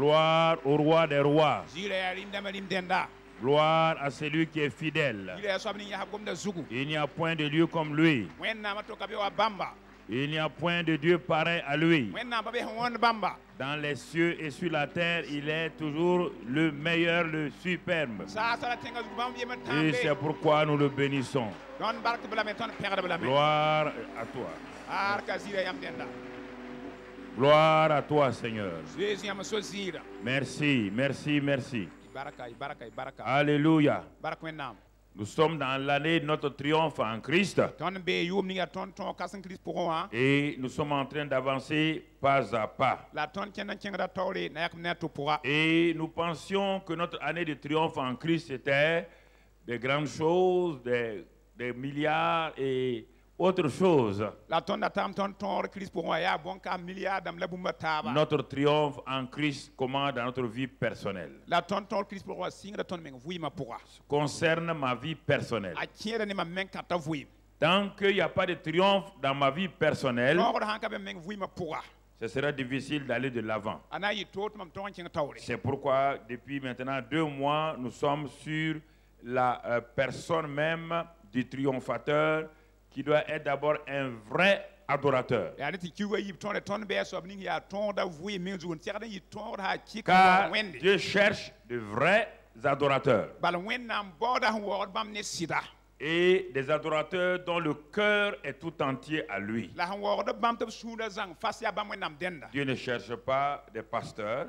Gloire au roi des rois. Gloire à celui qui est fidèle. Il n'y a point de Dieu comme lui. Il n'y a point de Dieu pareil à lui. Dans les cieux et sur la terre, il est toujours le meilleur, le superbe. Et c'est pourquoi nous le bénissons. Gloire à toi. Gloire à toi, Seigneur. Merci, merci, merci. Alléluia. Nous sommes dans l'année de notre triomphe en Christ. Et nous sommes en train d'avancer pas à pas. Et nous pensions que notre année de triomphe en Christ était des grandes choses, des milliards et autre chose. Notre triomphe en Christ commence dans notre vie personnelle. Concerne ma vie personnelle. Tant qu'il n'y a pas de triomphe dans ma vie personnelle, ce sera difficile d'aller de l'avant. C'est pourquoi depuis maintenant 2 mois, nous sommes sur la personne même du triomphateur, qui doit être d'abord un vrai adorateur. Car Dieu cherche de vrais adorateurs. Et des adorateurs dont le cœur est tout entier à lui. Dieu ne cherche pas des pasteurs.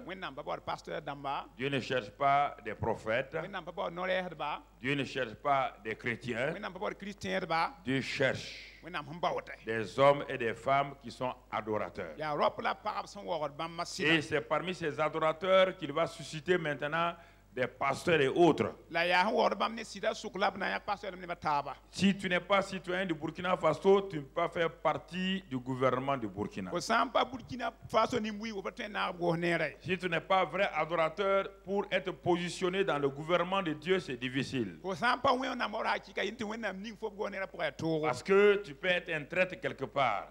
Dieu ne cherche pas des prophètes. Dieu ne cherche pas des chrétiens. Dieu cherche des hommes et des femmes qui sont adorateurs. Et c'est parmi ces adorateurs qu'il va susciter maintenant des pasteurs et autres. Si tu n'es pas citoyen du Burkina Faso, tu ne peux pas faire partie du gouvernement du Burkina. Si tu n'es pas vrai adorateur, pour être positionné dans le gouvernement de Dieu, c'est difficile. Parce que tu peux être un traître quelque part.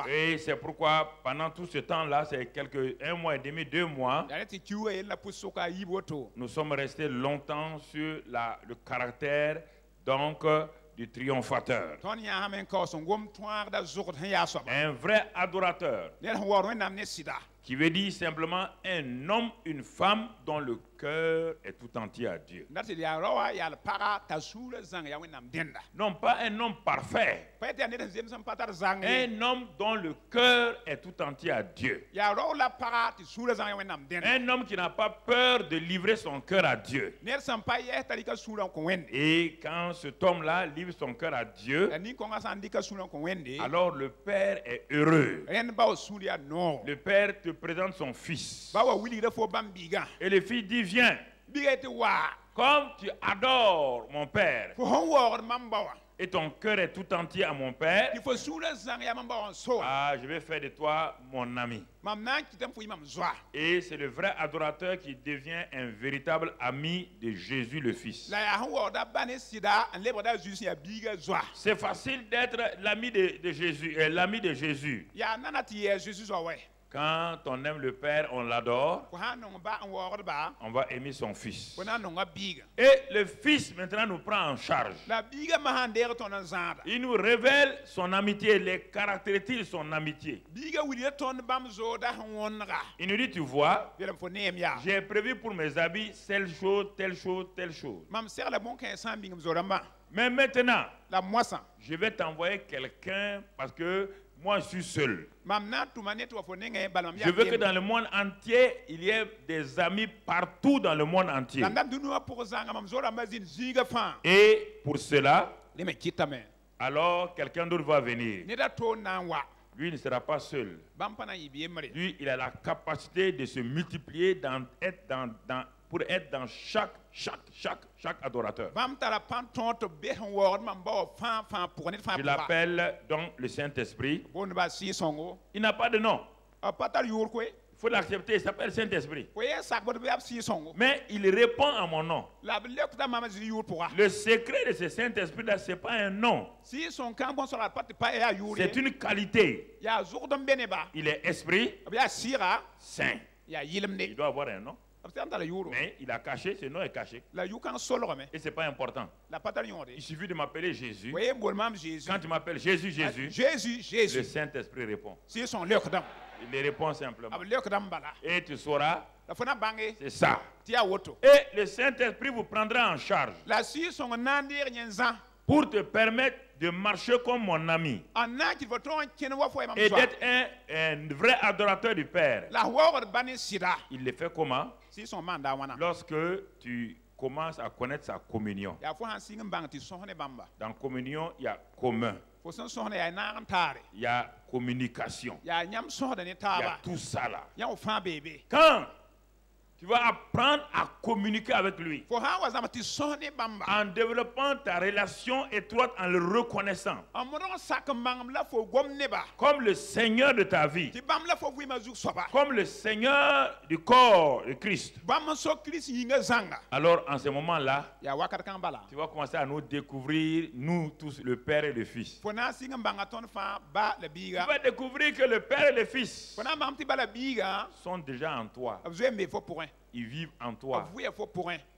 Et c'est pourquoi pendant tout ce temps-là, c'est 1 mois et demi, 2 mois, nous sommes restés longtemps sur le caractère donc du triomphateur. Un vrai adorateur, qui veut dire simplement un homme, une femme dont le cœur est tout entier à Dieu. Non pas un homme parfait, un homme dont le cœur est tout entier à Dieu. Un homme qui n'a pas peur de livrer son cœur à Dieu. Et quand cet homme-là livre son cœur à Dieu, alors le Père est heureux. Le Père te présente son fils. Et le fils dit, viens. Comme tu adores mon Père et ton cœur est tout entier à mon Père, je vais faire de toi mon ami. Et c'est le vrai adorateur qui devient un véritable ami de Jésus le Fils. C'est facile d'être l'ami de Jésus, l'ami de Jésus. Quand on aime le Père, on l'adore, on va aimer son Fils. Et le Fils maintenant nous prend en charge. Il nous révèle son amitié, les caractéristiques de son amitié. Il nous dit, tu vois, j'ai prévu pour mes habits telle chose, telle chose, telle chose. Mais maintenant, je vais t'envoyer quelqu'un parce que moi je suis seul. Je veux que dans le monde entier, il y ait des amis partout dans le monde entier. Et pour cela, alors quelqu'un d'autre va venir. Lui ne sera pas seul. Lui, il a la capacité de se multiplier, pour être dans chaque adorateur. Je l'appelle donc le Saint-Esprit. Il n'a pas de nom. Il faut l'accepter, il s'appelle Saint-Esprit. Mais il répond à mon nom. Le secret de ce Saint-Esprit-là, ce n'est pas un nom. C'est une qualité. Il est esprit saint. Il doit avoir un nom. Mais il a caché, ce nom est caché. Et ce n'est pas important. Il suffit de m'appeler Jésus. Quand tu m'appelles Jésus, le Saint-Esprit répond. Il répond simplement. Et tu sauras, c'est ça. Et le Saint-Esprit vous prendra en charge pour te permettre de marcher comme mon ami et d'être un vrai adorateur du Père. Il le fait comment? Lorsque tu commences à connaître sa communion. Dans la communion, il y a commun. Il y a communication. Il y a tout ça là. Quand tu vas apprendre à communiquer avec lui en développant ta relation étroite, en le reconnaissant comme le Seigneur de ta vie, comme le Seigneur du corps de Christ. Alors en ce moment-là, tu vas commencer à nous découvrir, nous tous, le Père et le Fils. Tu vas découvrir que le Père et le Fils sont déjà en toi. Ils vivent en toi.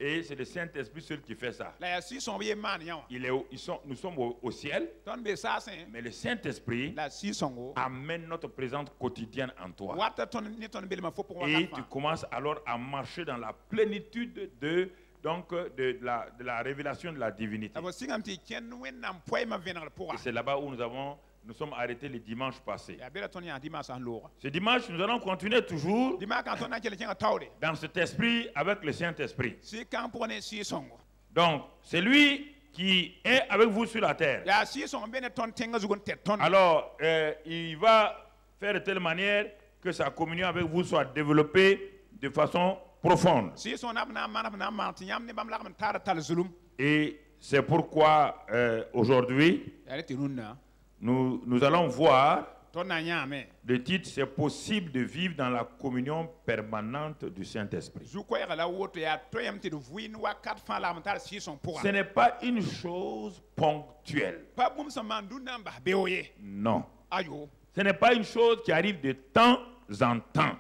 Et c'est le Saint-Esprit seul qui fait ça. Nous sommes au ciel, mais le Saint-Esprit amène notre présence quotidienne en toi. Et tu commences alors à marcher dans la plénitude de la révélation de la divinité. Et c'est là-bas où nous sommes arrêtés le dimanche passé. Ce dimanche, nous allons continuer toujours dans cet esprit avec le Saint-Esprit. Donc, c'est lui qui est avec vous sur la terre. Alors, il va faire de telle manière que sa communion avec vous soit développée de façon profonde. Et c'est pourquoi aujourd'hui, nous allons voir, le titre, c'est possible de vivre dans la communion permanente du Saint-Esprit. Ce n'est pas une chose ponctuelle. Non. Ce n'est pas une chose qui arrive de temps en temps.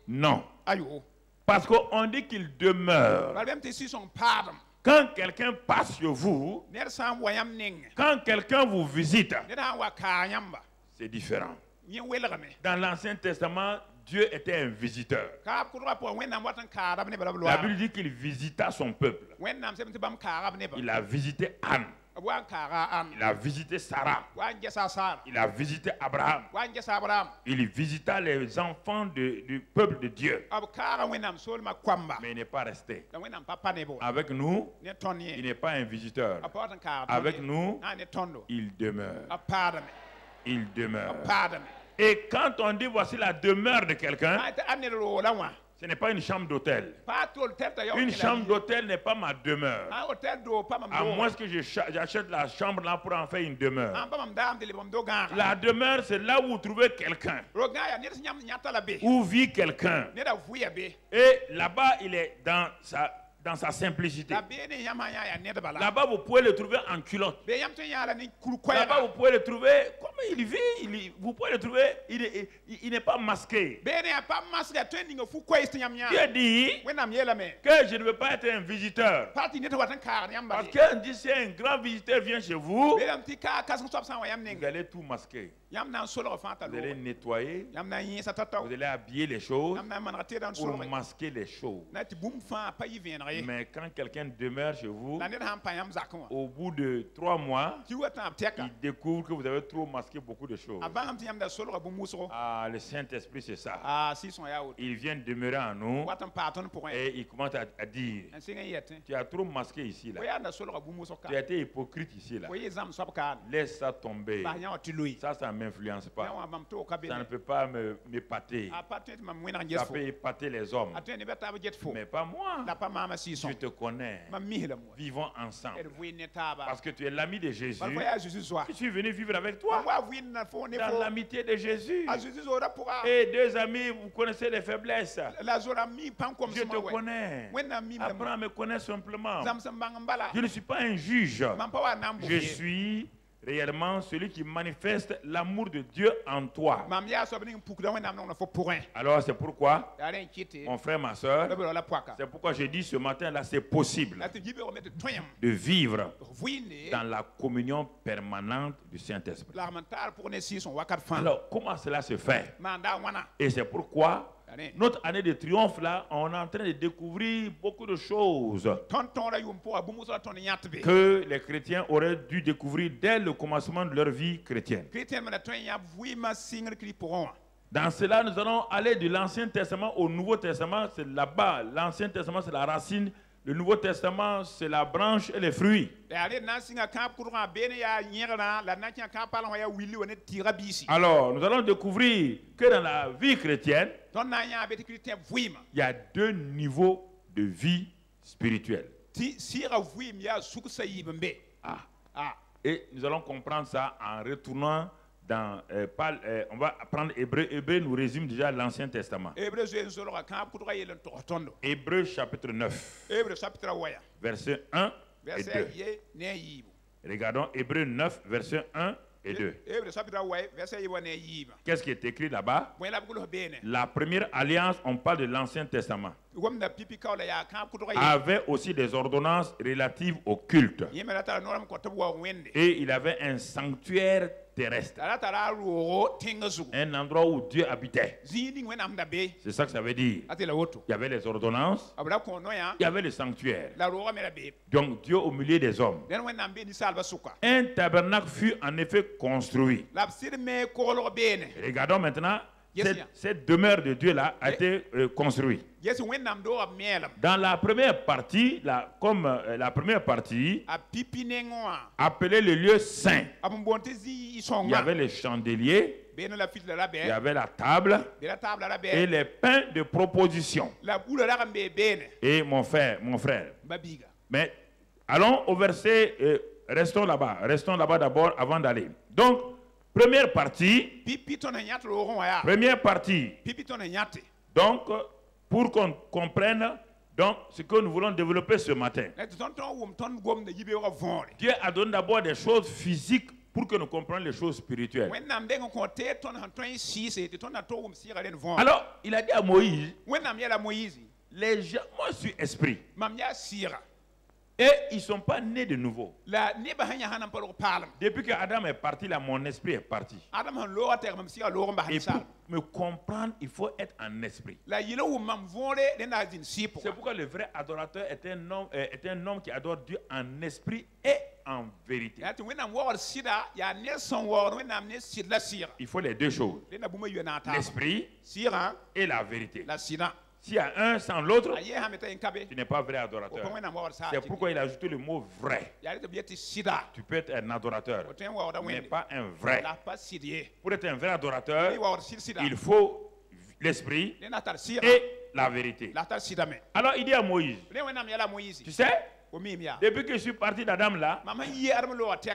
Non. Parce qu'on dit qu'il demeure. Quand quelqu'un passe sur vous, quand quelqu'un vous visite, c'est différent. Dans l'Ancien Testament, Dieu était un visiteur. La Bible dit qu'il visita son peuple. Il a visité Anne. Il a visité Sarah. Il a visité Abraham. Il visita les enfants du peuple de Dieu. Mais il n'est pas resté. Avec nous, il n'est pas un visiteur. Avec nous, il demeure. Il demeure. Et quand on dit voici la demeure de quelqu'un, ce n'est pas une chambre d'hôtel. Une chambre d'hôtel n'est pas ma demeure. À moins que j'achète la chambre là pour en faire une demeure. La demeure, c'est là où vous trouvez quelqu'un. Où vit quelqu'un. Et là-bas, il est dans sa simplicité. Là-bas, vous pouvez le trouver en culotte. Là-bas, vous pouvez le trouver comme il vit. Vous pouvez le trouver, il n'est pas masqué. Dieu dit que je ne veux pas être un visiteur. Parce qu'on dit si un grand visiteur vient chez vous, vous allez tout masquer. Vous allez nettoyer, vous allez habiller les choses pour masquer les choses. Mais quand quelqu'un demeure chez vous, au bout de 3 mois, il découvre que vous avez trop masqué beaucoup de choses. Ah, le Saint-Esprit, c'est ça. Il vient demeurer en nous et il commence à dire, tu as trop masqué ici, là. Tu as été hypocrite ici, là. Laisse ça tomber. Ça ne m'influence pas. Ça ne peut pas m'épater. Ça peut épater les hommes. Mais pas moi. Je te connais. Vivons ensemble. Parce que tu es l'ami de Jésus. Je suis venu vivre avec toi. dans l'amitié de Jésus. Et deux amis, vous connaissez les faiblesses. Je te connais. Apprends à me connaître simplement. Je ne suis pas un juge. Je suis réellement celui qui manifeste l'amour de Dieu en toi. Alors c'est pourquoi, mon frère, ma soeur, c'est pourquoi je dis ce matin là, c'est possible de vivre dans la communion permanente du Saint-Esprit. Alors comment cela se fait? Et c'est pourquoi notre année de triomphe là, on est en train de découvrir beaucoup de choses que les chrétiens auraient dû découvrir dès le commencement de leur vie chrétienne. Dans cela, nous allons aller de l'Ancien Testament au Nouveau Testament. C'est là-bas. L'Ancien Testament, c'est la racine. Le Nouveau Testament, c'est la branche et les fruits. Alors, nous allons découvrir que dans la vie chrétienne, il y a deux niveaux de vie spirituelle. Et nous allons comprendre ça en retournant dans... on va prendre Hébreu. Hébreu nous résume déjà l'Ancien Testament. Hébreu chapitre 9. Verset 1 et 2. Regardons Hébreu 9, verset 1 et 2. Qu'est-ce qui est écrit là-bas? La première alliance, on parle de l'Ancien Testament, avait aussi des ordonnances relatives au culte. Et il avait un sanctuaire terrestre, un endroit où Dieu habitait. C'est ça que ça veut dire. Il y avait les ordonnances, il y avait le sanctuaire. Donc Dieu au milieu des hommes. Un tabernacle fut en effet construit. Regardons maintenant. Cette demeure de Dieu là a été construite. Dans la première partie, la première partie, appelée le lieu saint, il y avait les chandeliers, il y avait la table et les pains de proposition. Et mon frère, mais allons au verset, restons là-bas d'abord avant d'aller. Donc, première partie. Donc, pour qu'on comprenne donc, ce que nous voulons développer ce matin. Dieu a donné d'abord des choses physiques pour que nous comprenions les choses spirituelles. Alors, il a dit à Moïse, les gens, moi je suis esprit. Et ils ne sont pas nés de nouveau. Depuis que Adam est parti, là, mon esprit est parti. Et pour me comprendre, il faut être en esprit. C'est pourquoi le vrai adorateur est un homme qui adore Dieu en esprit et en vérité. Il faut les deux choses. L'esprit et la vérité. S'il y a un sans l'autre, tu n'es pas vrai adorateur. C'est pourquoi il a ajouté le mot vrai. Tu peux être un adorateur, mais pas un vrai. Pour être un vrai adorateur, il faut l'esprit et la vérité. Alors il dit à Moïse, tu sais, depuis que je suis parti d'Adam là,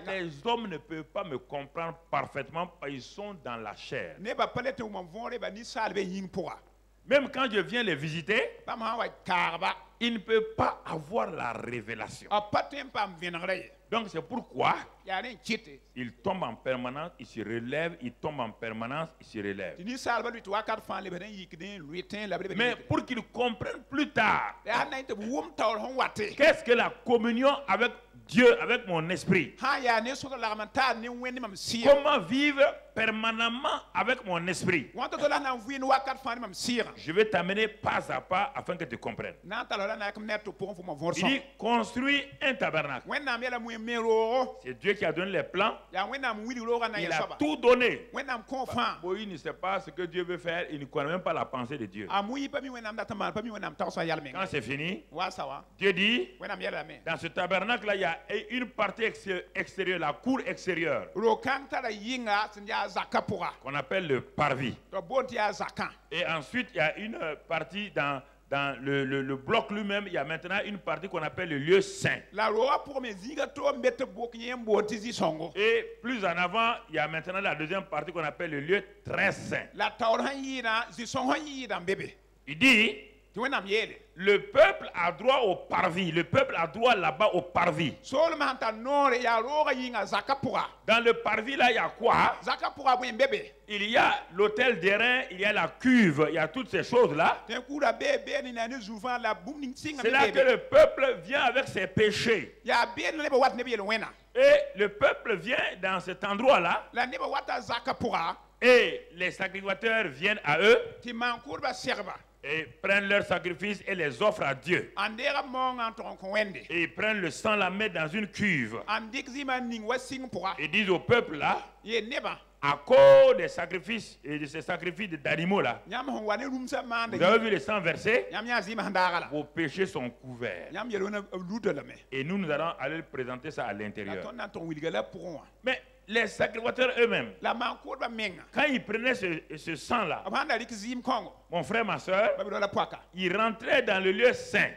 les hommes ne peuvent pas me comprendre parfaitement parce qu'ils sont dans la chair. Même quand je viens les visiter, ils ne peuvent pas avoir la révélation. Donc c'est pourquoi ils tombent en permanence, ils se relèvent, ils tombent en permanence, ils se relèvent. Mais pour qu'ils comprennent plus tard, qu'est-ce que la communion avec Dieu, avec mon esprit? Comment vivre permanemment avec mon esprit? Je vais t'amener pas à pas afin que tu comprennes. Il dit construis un tabernacle. C'est Dieu qui a donné les plans. Il a tout donné. Moïse ne sait pas ce que Dieu veut faire. Il ne connaît même pas la pensée de Dieu. Quand c'est fini, Dieu dit, dans ce tabernacle-là, il y a une partie extérieure, la cour extérieure, qu'on appelle le parvis. Et ensuite, il y a une partie dans dans le bloc lui-même, il y a maintenant une partie qu'on appelle le lieu saint. Et plus en avant, il y a maintenant la deuxième partie qu'on appelle le lieu très saint. Il dit, le peuple a droit au parvis. Le peuple a droit là-bas au parvis. Dans le parvis, là, il y a quoi? Il y a l'autel d'airain, il y a la cuve, il y a toutes ces choses-là. C'est là que le peuple vient avec ses péchés. Et le peuple vient dans cet endroit-là. Et les sacrificateurs viennent à eux. Et prennent leurs sacrifices et les offrent à Dieu. Et ils prennent le sang, la mettent dans une cuve. Et disent au peuple là, à cause des sacrifices et de ces sacrifices d'animaux là, vous avez vu le sang versé, vos péchés sont couverts. Et nous allons aller présenter ça à l'intérieur. Mais les sacrificateurs eux-mêmes, quand ils prenaient ce sang-là, mon frère, ma soeur, ils rentraient dans le lieu saint.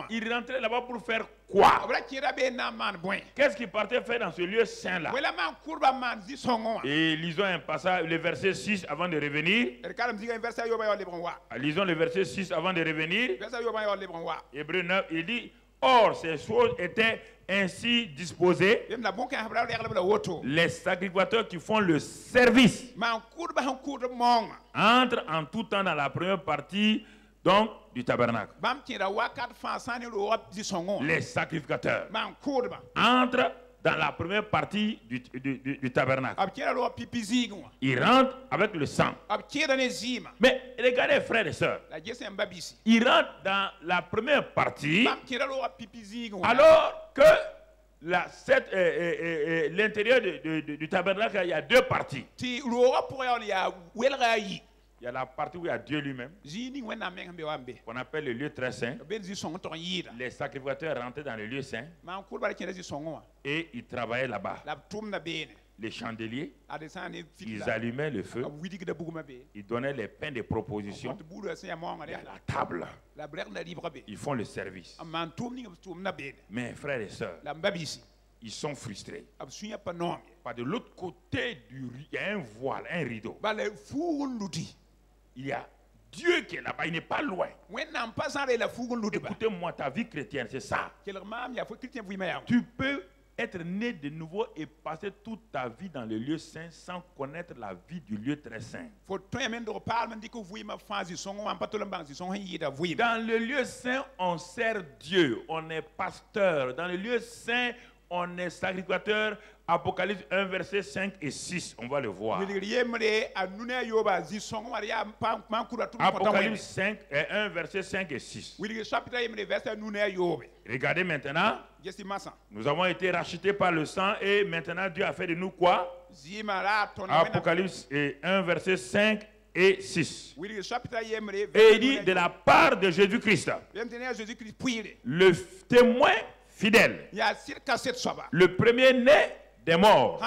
Ils rentraient là-bas pour faire quoi? Qu'est-ce qu'ils partaient faire dans ce lieu saint-là? Et lisons un passage, le verset 6 avant de revenir. Lisons le verset 6 avant de revenir. Hébreux 9, il dit, or ces choses étaient ainsi disposés, les sacrificateurs qui font le service entrent en tout temps dans la première partie donc du tabernacle. Les sacrificateurs entrent dans la première partie du tabernacle. Ils rentrent avec le sang. Mais regardez, frères et sœurs, ils rentrent dans la première partie alors que l'intérieur du tabernacle, il y a deux parties. Il y a la partie où il y a Dieu lui-même, qu'on appelle le lieu très saint. Les sacrificateurs rentraient dans le lieu saint et ils travaillaient là-bas. Les chandeliers, ils allumaient le feu, ils donnaient les pains de proposition, il y a la table, ils font le service. Mais frères et sœurs, ils sont frustrés. Par de l'autre côté, il y a un voile, un rideau. Il y a Dieu qui est là-bas, il n'est pas loin. Écoutez-moi, ta vie chrétienne, c'est ça. Tu peux être né de nouveau et passer toute ta vie dans le lieu saint sans connaître la vie du lieu très saint. Dans le lieu saint, on sert Dieu, on est pasteur. Dans le lieu saint, on est sacrificateur. Apocalypse 1, verset 5 et 6, on va le voir. Apocalypse 5 et 1, verset 5 et 6. Regardez maintenant, nous avons été rachetés par le sang et maintenant Dieu a fait de nous quoi? Apocalypse 1, verset 5 et 6. Et il dit de la part de Jésus-Christ, le témoin fidèle, le premier-né des morts,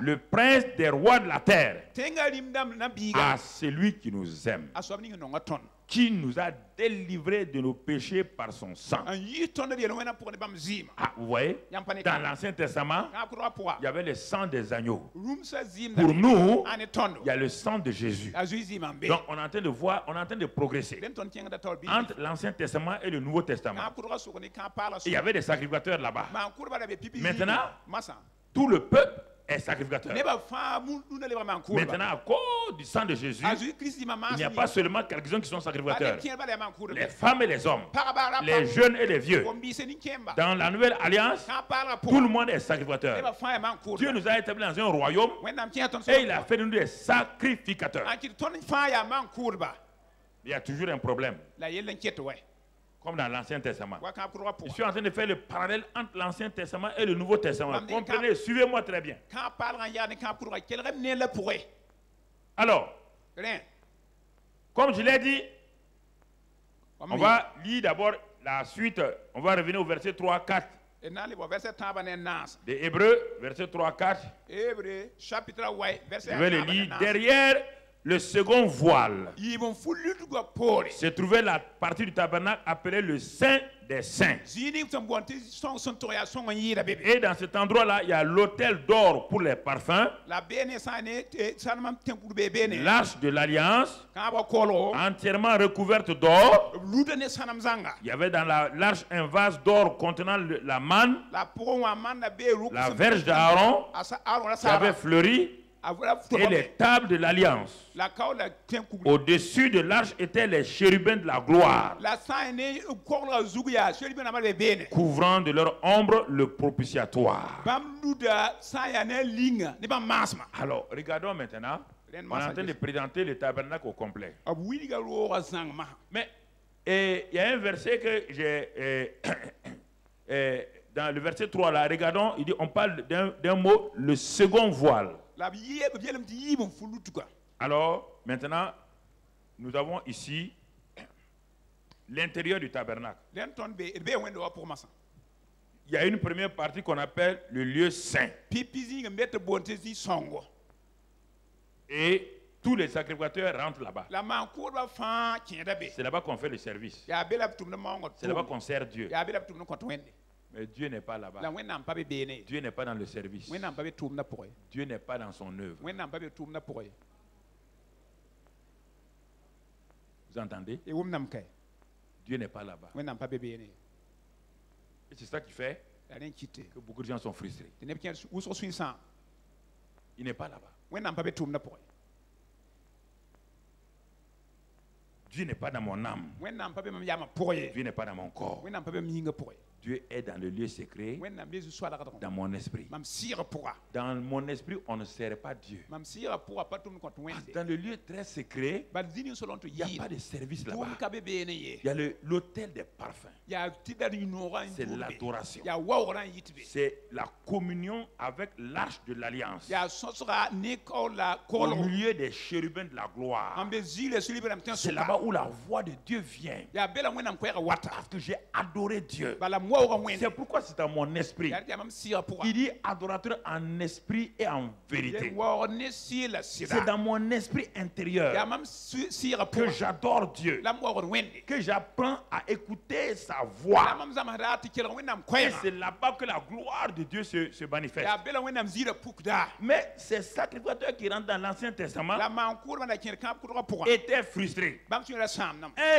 le prince des rois de la terre, à celui qui nous aime, qui nous a délivrés de nos péchés par son sang. Ah, vous voyez, dans l'Ancien Testament, il y avait le sang des agneaux. Pour nous, il y a le sang de Jésus. Donc on est en train de voir, on est en train de progresser entre l'Ancien Testament et le Nouveau Testament. Il y avait des sacrificateurs là-bas. Maintenant, tout le peuple est sacrificateur. Maintenant, à cause du sang de Jésus, il n'y a pas seulement quelques-uns qui sont sacrificateurs. Les femmes et les hommes, les jeunes et les vieux. Dans la nouvelle alliance, tout le monde est sacrificateur. Dieu nous a établis dans un royaume et il a fait de nous des sacrificateurs. Il y a toujours un problème. Comme dans l'Ancien Testament. Je suis en train de faire le parallèle entre l'Ancien Testament et le Nouveau Testament. Comprenez, suivez-moi très bien. Alors, comme je l'ai dit, on va lire d'abord la suite. On va revenir au verset 3-4. De Hébreux, verset 3-4. Je vais le lire. Derrière le second voile se trouvait la partie du tabernacle appelée le Saint des Saints. Et dans cet endroit-là, il y a l'autel d'or pour les parfums, l'arche de l'alliance, entièrement recouverte d'or. Il y avait dans l'arche un vase d'or contenant la manne, la verge d'Aaron qui avait fleuri, et les tables de l'alliance. Au-dessus de l'arche étaient les chérubins de la gloire, couvrant de leur ombre le propitiatoire. Alors, regardons maintenant. On est en train de présenter le tabernacle au complet. Mais il y a un verset que j'ai... dans le verset 3, là, regardons, il dit, on parle d'un mot, le second voile. Alors, maintenant, nous avons ici l'intérieur du tabernacle. Il y a une première partie qu'on appelle le lieu saint. Et tous les sacrificateurs rentrent là-bas. C'est là-bas qu'on fait le service. C'est là-bas qu'on sert Dieu. Mais Dieu n'est pas là-bas. Dieu n'est pas dans le service. Dieu n'est pas dans son œuvre. Vous entendez? Dieu n'est pas là-bas. Et c'est ça qui fait que beaucoup de gens sont frustrés. Il n'est pas là-bas. Dieu n'est pas dans mon âme. Dieu n'est pas dans mon corps. Dieu est dans le lieu secret, dans mon esprit. Dans mon esprit, on ne sert pas Dieu. Dans le lieu très secret, il n'y a pas de service là-bas. Il y a l'autel des parfums. C'est l'adoration. C'est la communion avec l'arche de l'alliance. Au milieu des chérubins de la gloire. C'est là-bas où la voix de Dieu vient. Parce que j'ai adoré Dieu. C'est pourquoi c'est dans mon esprit. Il dit adorateur en esprit et en vérité. C'est dans mon esprit intérieur que j'adore Dieu, que j'apprends à écouter sa voix. Et c'est là-bas que la gloire de Dieu se manifeste. Mais ces sacrificateurs qui rentrent dans l'Ancien Testament étaient frustrés. Un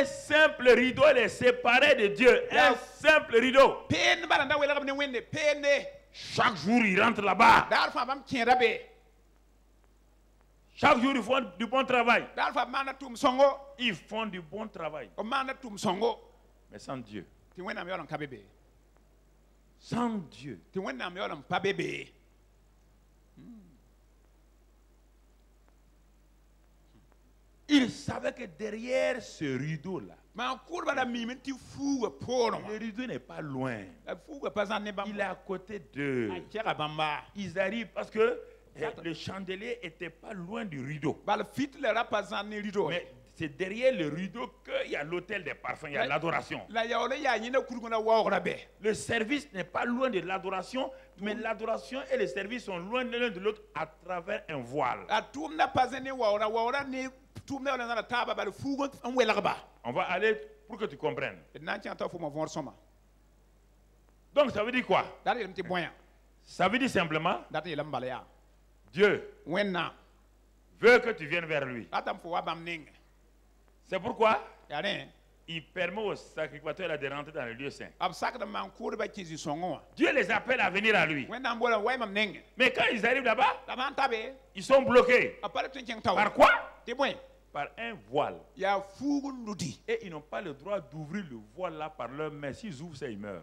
simple rideau les séparait de Dieu. Un simple rideau. Chaque jour, ils rentrent là-bas. Chaque jour, ils font du bon travail. Ils font du bon travail. Mais sans Dieu. Sans Dieu. Il savait que derrière ce rideau-là, le rideau n'est pas loin. Il est à côté d'eux. Ils arrivent parce que le chandelier n'était pas loin du rideau. Mais c'est derrière le rideau qu'il y a l'autel des parfums, il y a l'adoration. Le service n'est pas loin de l'adoration, mais l'adoration et le service sont loin de l'un de l'autre à travers un voile. On va aller pour que tu comprennes. Donc ça veut dire quoi? Ça veut dire simplement Dieu veut que tu viennes vers lui. C'est pourquoi il permet aux sacrificateurs de rentrer dans le lieu saint. Dieu les appelle à venir à lui. Mais quand ils arrivent là-bas, ils sont bloqués. Par quoi? Par un voile. Et ils n'ont pas le droit d'ouvrir le voile là par leurs mains. S'ils ouvrent ça, ils meurent.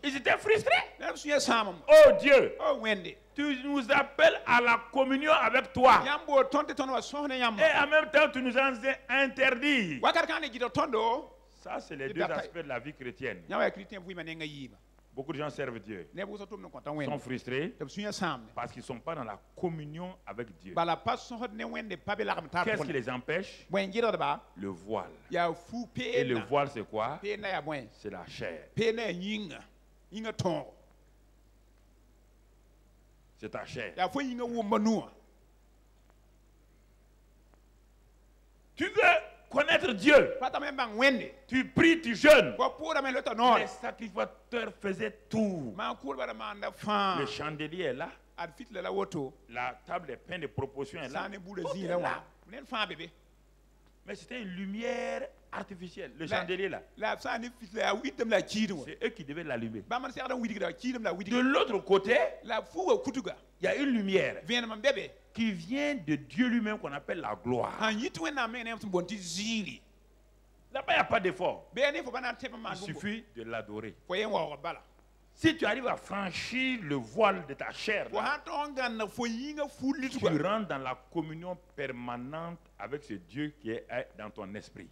Ils étaient frustrés. Oh Dieu, tu nous appelles à la communion avec toi. Et en même temps, tu nous as interdit. Ça, c'est les deux aspects de la vie chrétienne. Beaucoup de gens servent Dieu. Ils sont frustrés parce qu'ils ne sont pas dans la communion avec Dieu. Qu'est-ce qui les empêche? Le voile. Et le voile, c'est quoi? C'est la chair. C'est ta chair. Tu veux connaître Dieu. Tu pries, tu jeûnes. Les sacrificateurs faisaient tout. Le chandelier est là. La table est pleine de proportions est là. Mais c'était une lumière artificielle. Le chandelier là. C'est eux qui devaient l'allumer. De l'autre côté, il y a une lumière qui vient de Dieu lui-même qu'on appelle la gloire. Là-bas, il n'y a pas d'effort. Il suffit de l'adorer. Si tu arrives à franchir le voile de ta chair, là, tu rentres dans la communion permanente avec ce Dieu qui est dans ton esprit.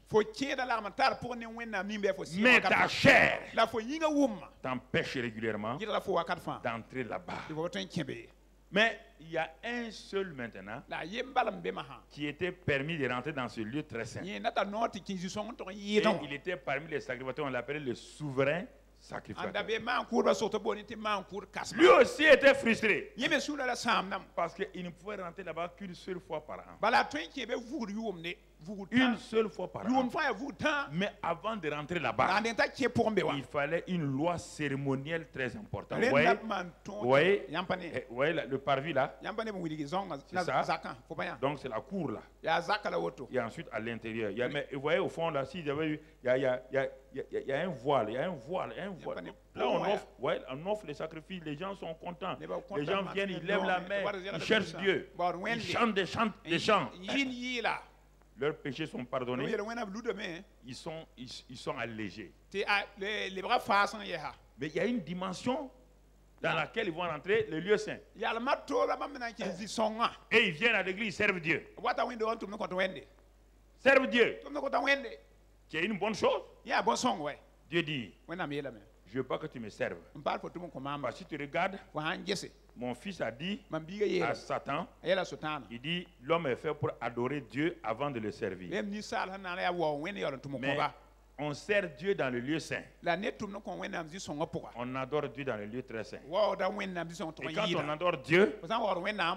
Mais ta chair t'empêche régulièrement d'entrer là-bas. Mais il y a un seul maintenant qui était permis de rentrer dans ce lieu très saint. Et il était parmi les sacrificateurs, on l'appelait le souverain sacrificateur. Lui aussi était frustré parce qu'il ne pouvait rentrer là-bas qu'une seule fois par an. Une seule fois par an. Mais avant de rentrer là-bas, il fallait une loi cérémonielle très importante. Vous voyez, le parvis là, c'est ça. Donc c'est la cour là. Et ensuite à l'intérieur. Mais vous voyez au fond là, il y a un voile. Il y a un voile. Là on offre les sacrifices, les gens sont contents. Les gens viennent, ils lèvent la main, ils cherchent Dieu. Ils chantent des chants. Leurs péchés sont pardonnés. Ils sont allégés. Mais il y a une dimension dans laquelle ils vont rentrer, le lieu saint. Et ils viennent à l'église, ils servent Dieu. Servent Dieu. Qui est une bonne chose. Dieu dit, je ne veux pas que tu me serves. Parce que si tu regardes, mon fils a dit à Satan, il dit, l'homme est fait pour adorer Dieu avant de le servir. Mais on sert Dieu dans le lieu saint. On adore Dieu dans le lieu très saint. Et quand on adore Dieu,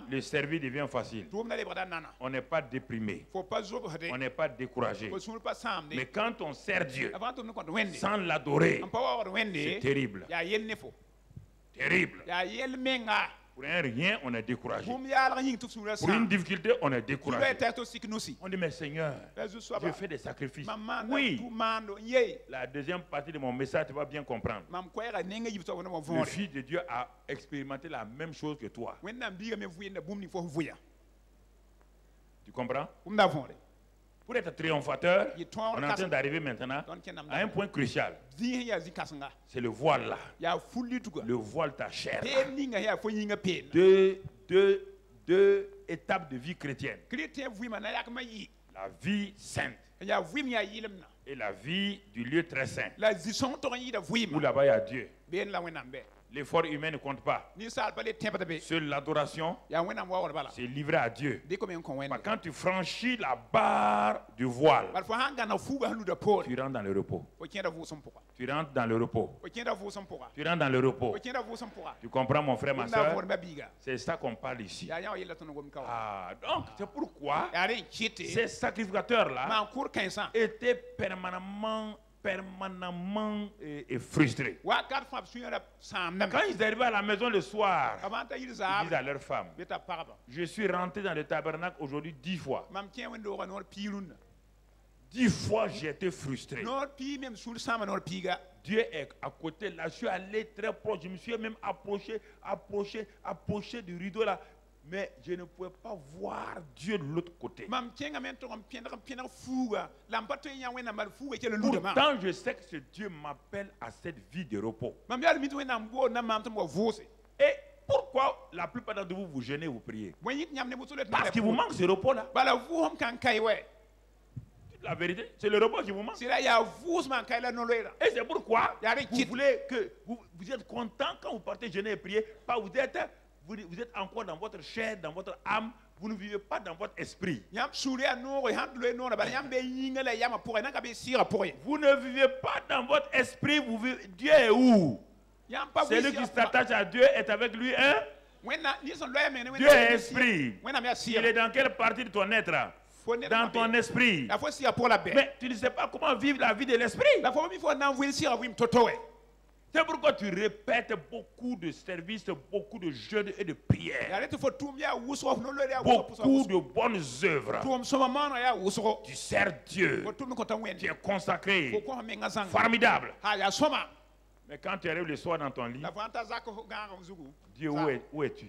le service devient facile. On n'est pas déprimé. On n'est pas découragé. Mais quand on sert Dieu sans l'adorer, c'est terrible. Terrible. Pour un rien, on est découragé. Pour une difficulté, on est découragé. On dit, mais Seigneur, je fais des sacrifices. Oui. La deuxième partie de mon message, tu vas bien comprendre. Le Fils de Dieu a expérimenté la même chose que toi. Tu comprends? Pour être triomphateur, on est en train d'arriver maintenant à un point crucial. C'est le voile là. Le voile ta chair. Deux étapes de vie chrétienne. La vie sainte. Et la vie du lieu très saint. Où là-bas il y a Dieu. L'effort humain ne compte pas. Seule l'adoration, c'est livré à Dieu. Quand tu franchis la barre du voile, tu rentres dans le repos. Tu rentres dans le repos. Tu rentres dans le repos. Tu comprends mon frère, ma soeur? C'est ça qu'on parle ici. Donc c'est pourquoi ces sacrificateurs-là étaient permanemment frustrés. Quand ils arrivaient à la maison le soir, ils disent à leur femme, je suis rentré dans le tabernacle aujourd'hui 10 fois. 10 fois j'ai été frustré. Dieu est à côté là, je suis allé très proche, je me suis même approché du rideau là. Mais je ne pouvais pas voir Dieu de l'autre côté. Pourtant, je sais que ce Dieu m'appelle à cette vie de repos. Et pourquoi la plupart d'entre vous, vous jeûnez, vous priez? Parce qu'il vous manque ce repos-là. La vérité, c'est le repos qui vous manque. Et c'est pourquoi vous voulez que vous êtes content quand vous partez jeûner et prier. Vous êtes encore dans votre chair, dans votre âme. Vous ne vivez pas dans votre esprit. Vous ne vivez pas dans votre esprit. Dieu est où? Celui qui s'attache à Dieu est avec lui, hein? Dieu est esprit. Il est dans quelle partie de ton être? dans ton esprit. Mais tu ne sais pas comment vivre la vie de l'esprit. C'est pourquoi tu répètes beaucoup de services, beaucoup de jeûnes et de prières. Beaucoup de bonnes œuvres. Tu sers Dieu. Tu es consacré. Formidable. Mais quand tu arrives le soir dans ton lit, Dieu, où es-tu?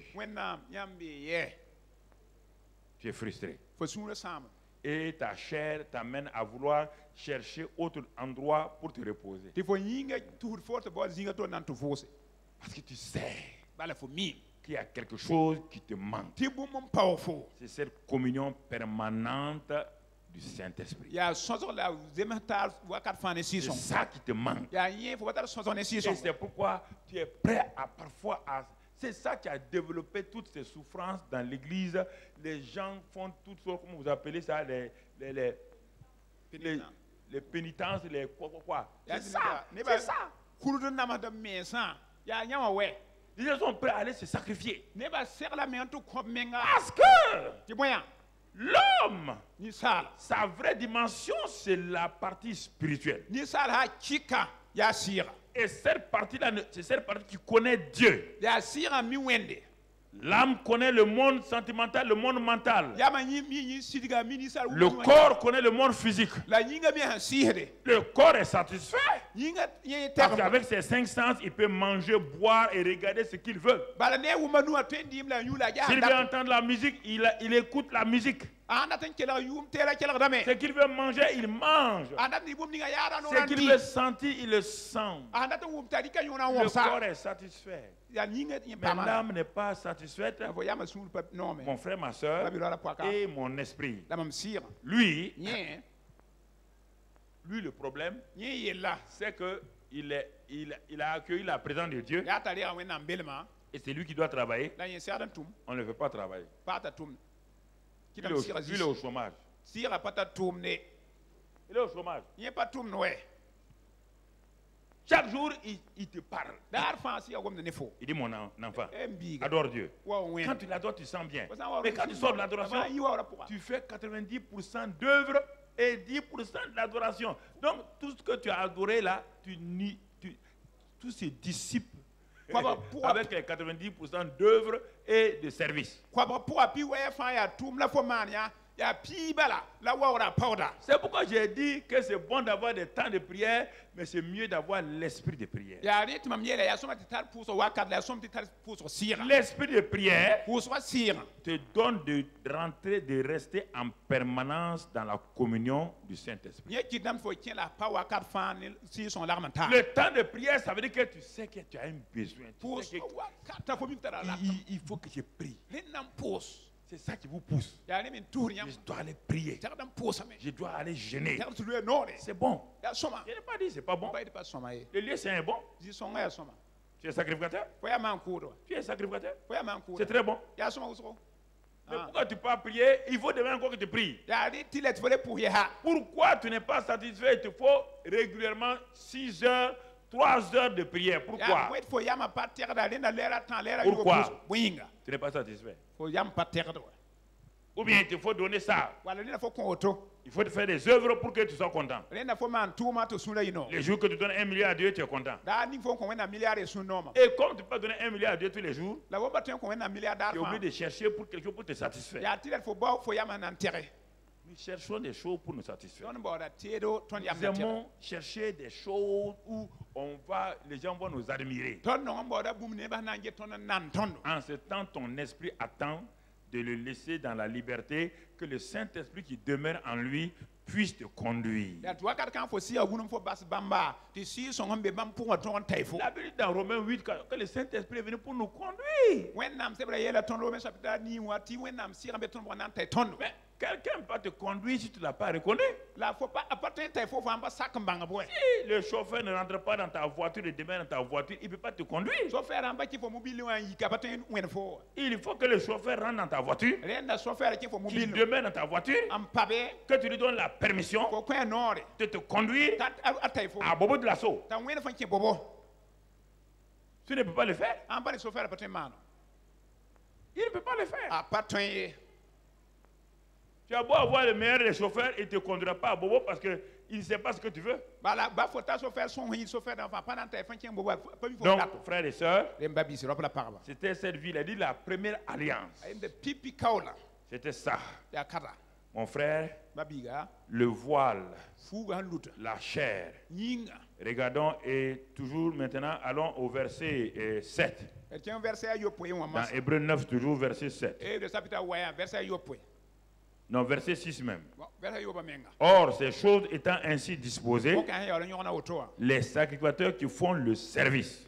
Tu es frustré. Et ta chair t'amène à vouloir chercher autre endroit pour te reposer. Parce que tu sais qu'il y a quelque chose qui te manque. C'est cette communion permanente du Saint-Esprit. C'est ça qui te manque. Et c'est pourquoi tu es prêt à parfois à... C'est ça qui a développé toutes ces souffrances dans l'église. Les gens font toutes sortes, comment vous appelez ça, les pénitences, les quoi. C'est ça. C'est ça. Les gens sont prêts à aller se sacrifier. Parce que l'homme, sa vraie dimension, c'est la partie spirituelle. Et cette partie-là, c'est cette partie qui connaît Dieu. L'âme connaît le monde sentimental, le monde mental. Le corps connaît le monde physique. Le corps est satisfait. Parce qu'avec ses 5 sens, il peut manger, boire et regarder ce qu'il veut. S'il veut entendre la musique, il écoute la musique. Ce qu'il veut manger, il mange. Ce qu'il veut sentir, il le sent. Le corps est satisfait. Mais l'âme n'est pas satisfaite. Mon frère, ma soeur et mon esprit. Lui, le problème, c'est qu'il a accueilli la présence de Dieu. Et c'est lui qui doit travailler. On ne veut pas travailler. Il est au chômage. Il est au chômage. Chaque jour, il te parle. Il dit, mon enfant, adore Dieu. Quand tu l'adores, tu sens bien. Mais quand tu sors de l'adoration, tu fais 90% d'œuvre et 10% de l'adoration. Donc, tout ce que tu as adoré là, tout se dissipe avec les 90% d'œuvre et de service. C'est pourquoi j'ai dit que c'est bon d'avoir des temps de prière, mais c'est mieux d'avoir l'esprit de prière. L'esprit de prière te donne de rentrer, de rester en permanence dans la communion du Saint-Esprit. Le temps de prière, ça veut dire que tu sais que tu as un besoin. Il faut que je prie. C'est ça qui vous pousse. Je dois aller prier. Je dois aller jeûner. C'est bon. Je n'ai pas dit c'est pas bon. Le lieu c'est un bon. Tu es sacrificateur? Tu es sacrificateur? C'est très bon. Mais pourquoi tu ne peux pas prier? Il faut demain encore que tu pries. Pourquoi tu n'es pas satisfait? Il te faut régulièrement 6 heures, 3 heures de prière. Pourquoi? Pourquoi? Tu n'es pas satisfait. Ou bien il te faut donner ça. Il faut te faire des œuvres pour que tu sois content. Les jours que tu donnes 1 milliard à Dieu, tu es content. Et comme tu peux donner 1 milliard à Dieu tous les jours, tu es obligé de chercher pour quelque chose pour te satisfaire. Nous cherchons des choses pour nous satisfaire. Nous aimons chercher des choses où les gens vont nous admirer. En ce temps, ton esprit attend de le laisser dans la liberté, que le Saint-Esprit qui demeure en lui puisse te conduire. La Bible dit dans Romains 8 que le Saint-Esprit est venu pour nous conduire. Mais quelqu'un peut te conduire si tu ne l'as pas reconnu. Si le chauffeur ne rentre pas dans ta voiture et demeure dans ta voiture, il ne peut pas te conduire. Il faut que le chauffeur rentre dans ta voiture, qu'il demeure dans ta voiture, que tu lui donnes la permission de te conduire à Bobo de l'assaut. Tu ne peux pas le faire. Il ne peut pas le faire. Tu as beau avoir le meilleur des chauffeurs, il ne te conduira pas à Bobo parce qu'il ne sait pas ce que tu veux. Donc, frères et sœurs, c'était cette ville, elle dit la première alliance. C'était ça. Mon frère, le voile, la chair. Regardons et toujours maintenant, allons au verset 7. Dans Hébreux 9, toujours verset 7. Non, verset 6 même. Or, ces choses étant ainsi disposées, les sacrificateurs qui font le service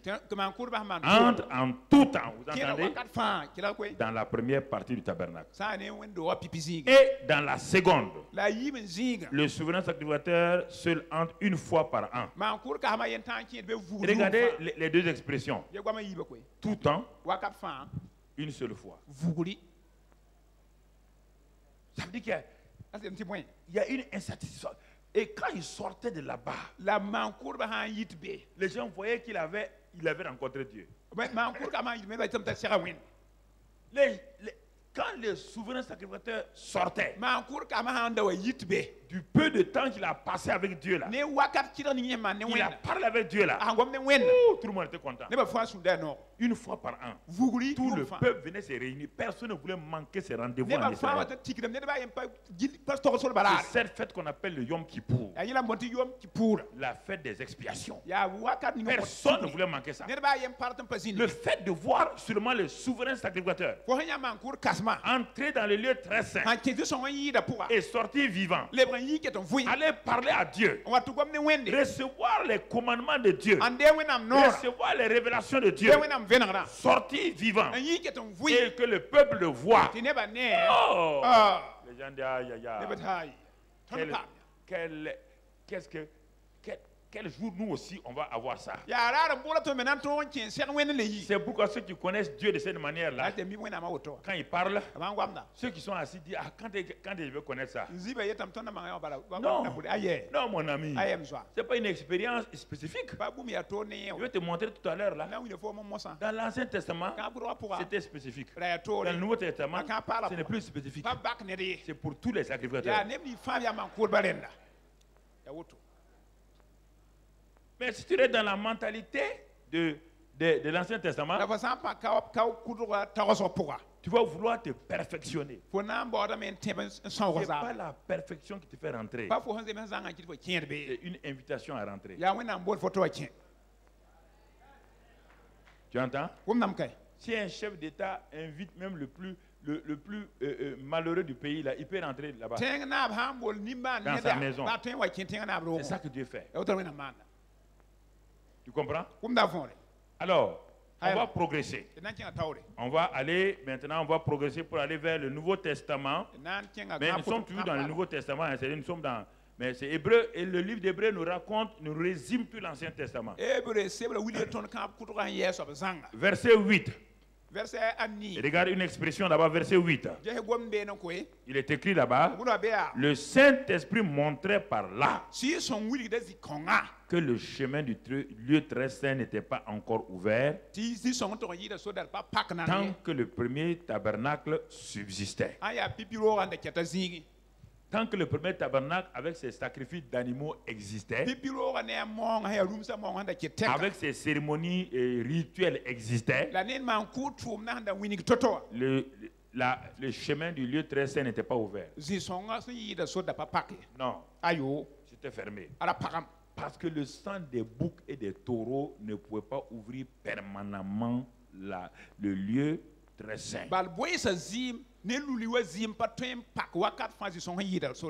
entrent en tout temps, vous entendez, dans la première partie du tabernacle. Et dans la seconde, le souverain sacrificateur seul entre une fois par an. Regardez les deux expressions. Tout temps, une seule fois. Ça veut dire qu'il y a une insatisfaction. Et quand il sortait de là-bas, les gens voyaient qu'il avait rencontré Dieu. Quand le souverain sacrificateur sortait, du peu de temps qu'il a passé avec Dieu là, il a parlé avec Dieu là, tout le monde était content. Une fois par an, tout le peuple venait se réunir. Personne ne voulait manquer ces rendez-vous en Israël. C'est cette fête qu'on appelle le Yom Kippour, la fête des expiations. Personne ne voulait manquer ça. Le fait de voir seulement le souverain sacrificateur entrer dans le lieu très saint et sortir vivant, aller parler à Dieu, recevoir les commandements de Dieu, recevoir les révélations de Dieu, sortir vivant et que le peuple le voit. Oh, les gens disent aïe aïe aïe. Quel jour nous aussi on va avoir ça? C'est pourquoi ceux qui connaissent Dieu de cette manière-là, quand ils parlent, ceux qui sont assis disent quand je veux connaître ça? Non mon ami, c'est pas une expérience spécifique. Je vais te montrer tout à l'heure là. Dans l'Ancien Testament, c'était spécifique. Dans le Nouveau Testament, ce n'est plus spécifique. C'est pour tous les sacrificateurs. Mais si tu es dans la mentalité de l'Ancien Testament, tu vas vouloir te perfectionner. Ce n'est pas la perfection qui te fait rentrer. C'est une invitation à rentrer. Tu entends? Si un chef d'État invite même le plus malheureux du pays, là, il peut rentrer là-bas. Dans sa maison. C'est ça que Dieu fait. Tu comprends? Alors, on va progresser. On va aller, maintenant, on va progresser pour aller vers le Nouveau Testament. Mais nous sommes toujours dans le Nouveau Testament. Nous sommes dans... Mais c'est Hébreu, et le livre d'Hébreu nous raconte, nous résume tout l'Ancien Testament. Verset 8. Regarde une expression là-bas, verset 8. Il est écrit là-bas, le Saint-Esprit montrait par là que le chemin du lieu très saint n'était pas encore ouvert tant que le premier tabernacle subsistait. Tant que le premier tabernacle avec ses sacrifices d'animaux existait, avec ses cérémonies et rituels existaient, le chemin du lieu très saint n'était pas ouvert. Non, c'était fermé. Parce que le sang des boucs et des taureaux ne pouvait pas ouvrir permanemment le lieu très saint. Qui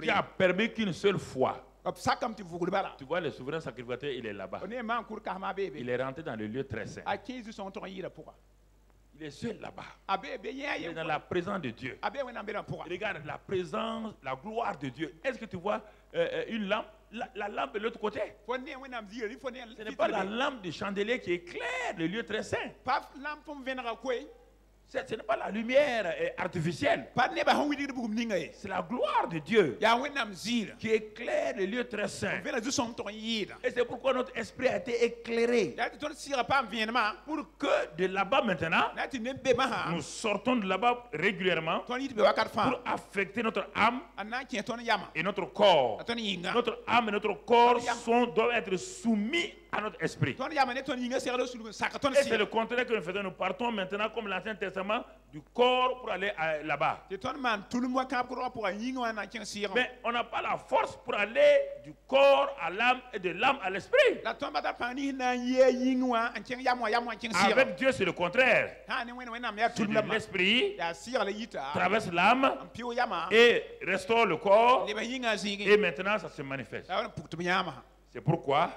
a permis qu'une seule fois. Tu vois, le souverain sacrificateur, il est là-bas. Il est rentré dans le lieu très saint. Il est seul là-bas. Il est dans la présence de Dieu. Regarde la présence, la gloire de Dieu. Est-ce que tu vois une lampe? La lampe de l'autre côté. Ce n'est pas la lampe du chandelier qui éclaire le lieu très saint. Ce n'est pas la lumière artificielle. C'est la gloire de Dieu qui éclaire les lieux très saints. Et c'est pourquoi notre esprit a été éclairé. Pour que de là-bas maintenant, nous sortons de là-bas régulièrement pour affecter notre âme et notre corps. Notre âme et notre corps doivent être soumis à notre esprit. Et c'est le contraire que nous faisons. Nous partons maintenant comme l'Ancien Testament du corps pour aller là-bas. Mais on n'a pas la force pour aller du corps à l'âme et de l'âme à l'esprit. Avec Dieu, c'est le contraire. L'esprit traverse l'âme et restaure le corps. Et maintenant, ça se manifeste. C'est pourquoi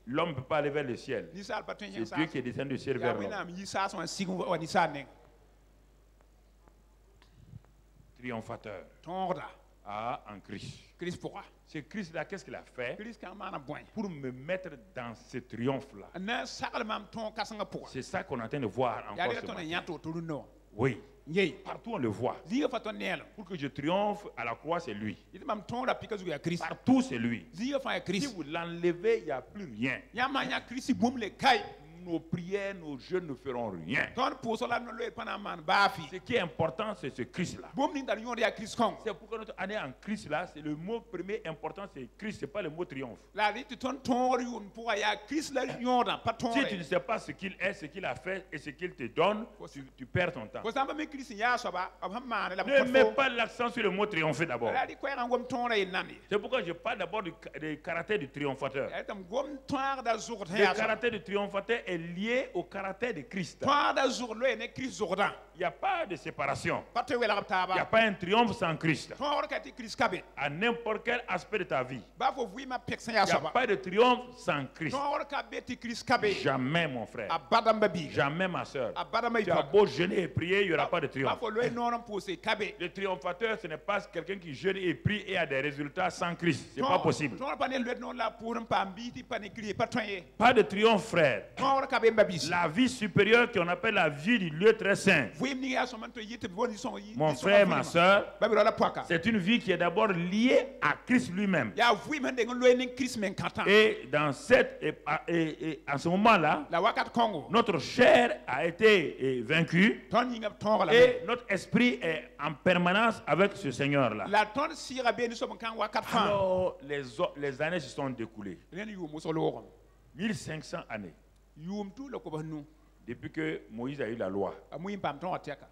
l'homme ne peut pas aller vers le ciel. C'est Dieu qui est descendu du ciel vers l'homme. Triomphateur. En Christ. C'est Christ là, qu'est-ce qu'il a fait pour me mettre dans ce triomphe-là? C'est ça qu'on est en train de voir encore ce matin. Oui. Partout on le voit. Pour que je triomphe à la croix, c'est lui. Partout c'est lui. Si vous l'enlevez, il n'y a plus rien. Nos prières, nos jeûnes ne feront rien. Ce qui est important, c'est ce Christ-là. C'est pourquoi notre année en Christ-là, c'est le mot premier important, c'est Christ, ce n'est pas le mot triomphe. Si tu ne sais pas ce qu'il est, ce qu'il a fait et ce qu'il te donne, tu perds ton temps. Ne mets pas l'accent sur le mot triompher d'abord. C'est pourquoi je parle d'abord du caractère du triomphateur. Le caractère du triomphateur est lié au caractère de Christ. Il n'y a pas de séparation. Il n'y a pas un triomphe sans Christ. À n'importe quel aspect de ta vie, il n'y a pas de triomphe sans Christ. Jamais, mon frère. Jamais, ma soeur. Tu as beau jeûner et prier, il n'y aura pas de triomphe. Le triomphateur, ce n'est pas quelqu'un qui jeûne et prie et a des résultats sans Christ. Ce n'est pas possible. Pas de triomphe, frère. La vie supérieure qu'on appelle la vie du lieu très saint. Mon frère, ma soeur, c'est une vie qui est d'abord liée à Christ lui-même. Et dans à ce moment-là, notre chair a été vaincue et notre esprit est en permanence avec ce Seigneur-là. Alors, les années se sont découlées. 1500 années. Depuis que Moïse a eu la loi,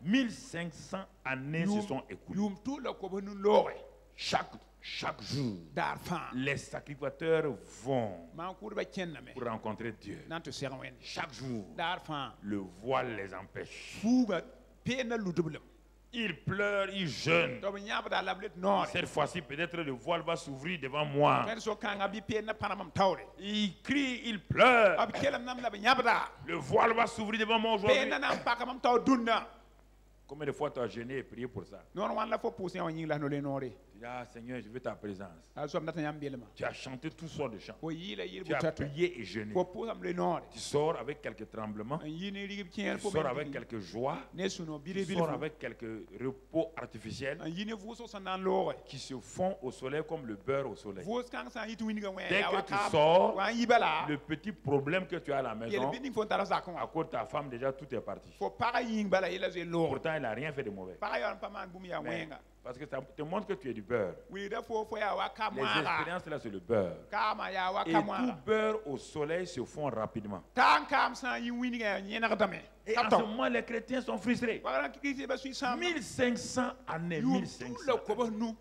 1500 années se sont écoulées. Chaque jour, les sacrificateurs vont pour rencontrer Dieu. Chaque jour, le voile les empêche. Ils pleurent, ils jeûnent. Cette fois-ci, peut-être le voile va s'ouvrir devant moi. Ils crient, ils pleurent. Le voile va s'ouvrir devant moi aujourd'hui. Combien de fois tu as jeûné et prié pour ça? Ah, Seigneur, je veux ta présence. Tu as chanté toutes sortes de chants. Tu as prié et jeûné. Tu sors avec quelques tremblements. Tu sors avec quelques joies. Tu sors avec quelques repos artificiels qui se font au soleil comme le beurre au soleil. Dès que tu sors, le petit problème que tu as à la maison, à cause de ta femme, déjà tout est parti. Pourtant, il n'a rien fait de mauvais. Mais, parce que ça te montre que tu es du beurre. Les expériences là, c'est le beurre. Et tout beurre au soleil se font rapidement. Et en ce moment, les chrétiens sont frustrés. 1500 années. 1500 années.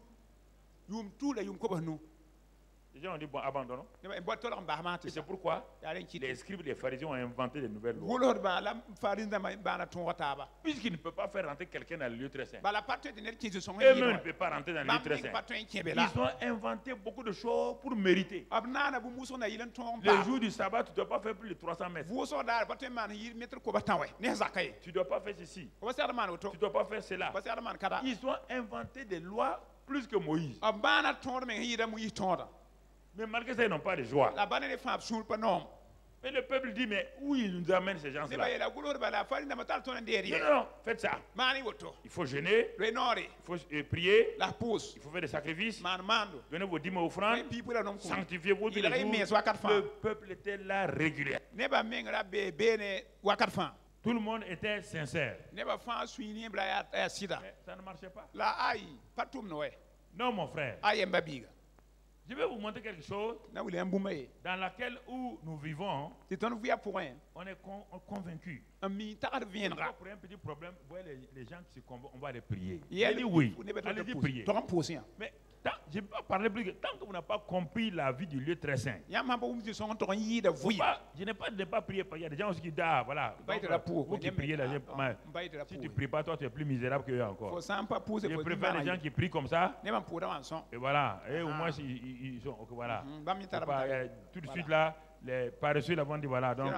Les gens ont dit, bon, abandonnons. Et c'est pourquoi les scribes et les pharisiens ont inventé de nouvelles lois. Puisqu'ils ne peuvent pas faire rentrer quelqu'un dans le lieu très saint. Eux-mêmes ne peuvent pas rentrer dans le lieu très saint. Ils ont inventé beaucoup de choses pour mériter. Le jour du sabbat, tu ne dois pas faire plus de 300 mètres. Tu ne dois pas faire ceci. Tu ne dois pas faire cela. Ils ont inventé des lois plus que Moïse. Mais malgré ça, ils n'ont pas de joie. Mais le peuple dit, mais où il nous amène ces gens-là? Non, faites ça. Il faut jeûner, il faut prier, il faut faire des sacrifices, donner vos dîmes offrandes, sanctifiez-vous tous les jours. Le peuple était là régulièrement. Tout le monde était sincère. Mais ça ne marchait pas. Non, mon frère. Je vais vous montrer quelque chose dans laquelle où nous vivons, on est convaincu. Pour un petit problème, les gens qui se convainquent, on va les prier. Il dit oui, allez-y prier. Mais je ne vais pas parler plus. Tant que vous n'avez pas compris la vie du lieu très saint, je n'ai pas prié. Il y a des gens aussi qui disent, ah voilà, vous qui priez, si tu ne pries pas, toi tu es plus misérable qu'eux encore. Je préfère les gens qui prient comme ça. Et voilà, et au moins ils sont, voilà. Tout de suite là, les paresseux là vont dire voilà, donc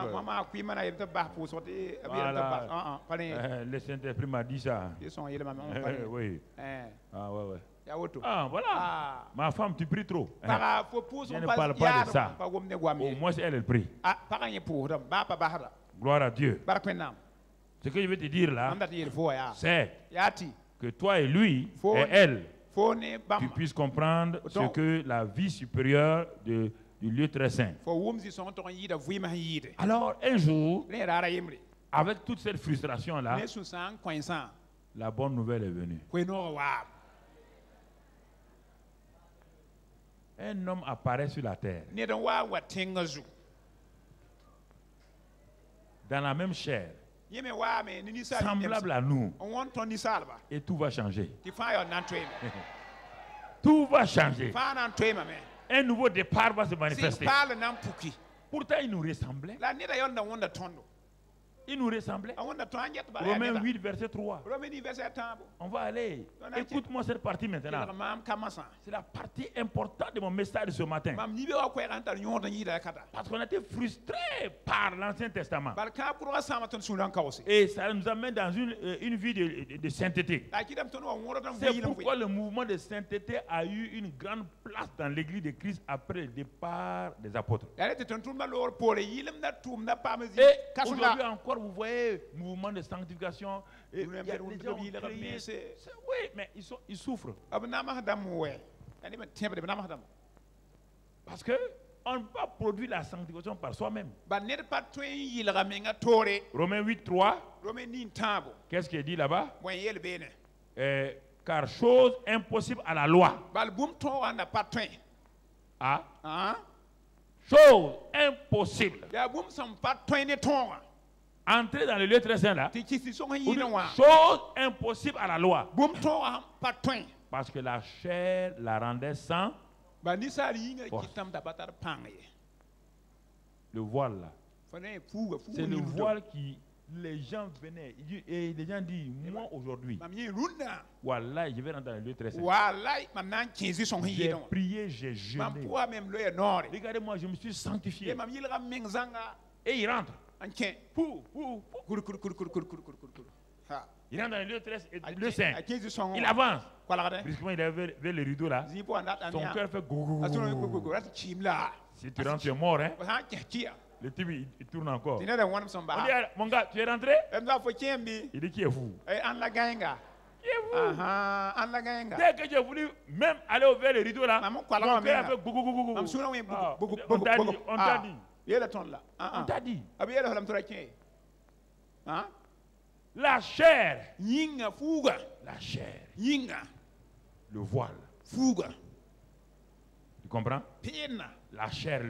le Saint-Esprit m'a dit ça. Oui. Ah ouais. Ah voilà. Ma femme, tu pries trop. Je ne parle pas de ça. Au moins elle prie. Gloire à Dieu. Ce que je vais te dire là, c'est que toi et lui et elle, tu puisses comprendre ce que la vie supérieure du lieu très saint. Alors un jour, avec toute cette frustration là, la bonne nouvelle est venue. Un homme apparaît sur la terre, dans la même chair, semblable à nous, et tout va changer. Tout va changer. Un nouveau départ va se manifester. Pourtant, il nous ressemblait. Il nous ressemblait. Romains 8, verset 3. On va aller. Écoute-moi cette partie maintenant. C'est la partie importante de mon message de ce matin. Parce qu'on a été frustrés par l'Ancien Testament. Et ça nous amène dans une vie de sainteté. C'est pourquoi le mouvement de sainteté a eu une grande place dans l'église de Christ après le départ des apôtres. Et aujourd'hui encore, vous voyez, mouvement de sanctification. Et il y a des gens qui ont créé, oui, mais ils souffrent. Parce qu'on ne peut pas produire la sanctification par soi-même. Romains 8, 3. Qu'est-ce qu'il dit là-bas? Car chose impossible à la loi. Ah? Chose impossible. Entrer dans le lieu très saint là. Chose impossible à la loi. Parce que la chair la rendait sans force. Le voile là. C'est le voile qui les gens venaient et les gens disent moi aujourd'hui, voilà, je vais rentrer dans le lieu très saint. J'ai prié, j'ai jeûné. Regardez-moi, je me suis sanctifié. Et il rentre. Il rentre dans le lieu très saint. Il avance. Puisqu'il est vers le rideau là, son cœur fait gougou. Si tu rentres, tu es mort, hein? Le type il tourne encore. On dit, mon gars, tu es rentré? Il dit qui est fou? Qui est fou? Dès que j'ai voulu même aller vers le rideau là, mon cœur a fait gougou. On t'a dit. On t'a dit. La chair. La chair. Le voile. Tu comprends? La chair,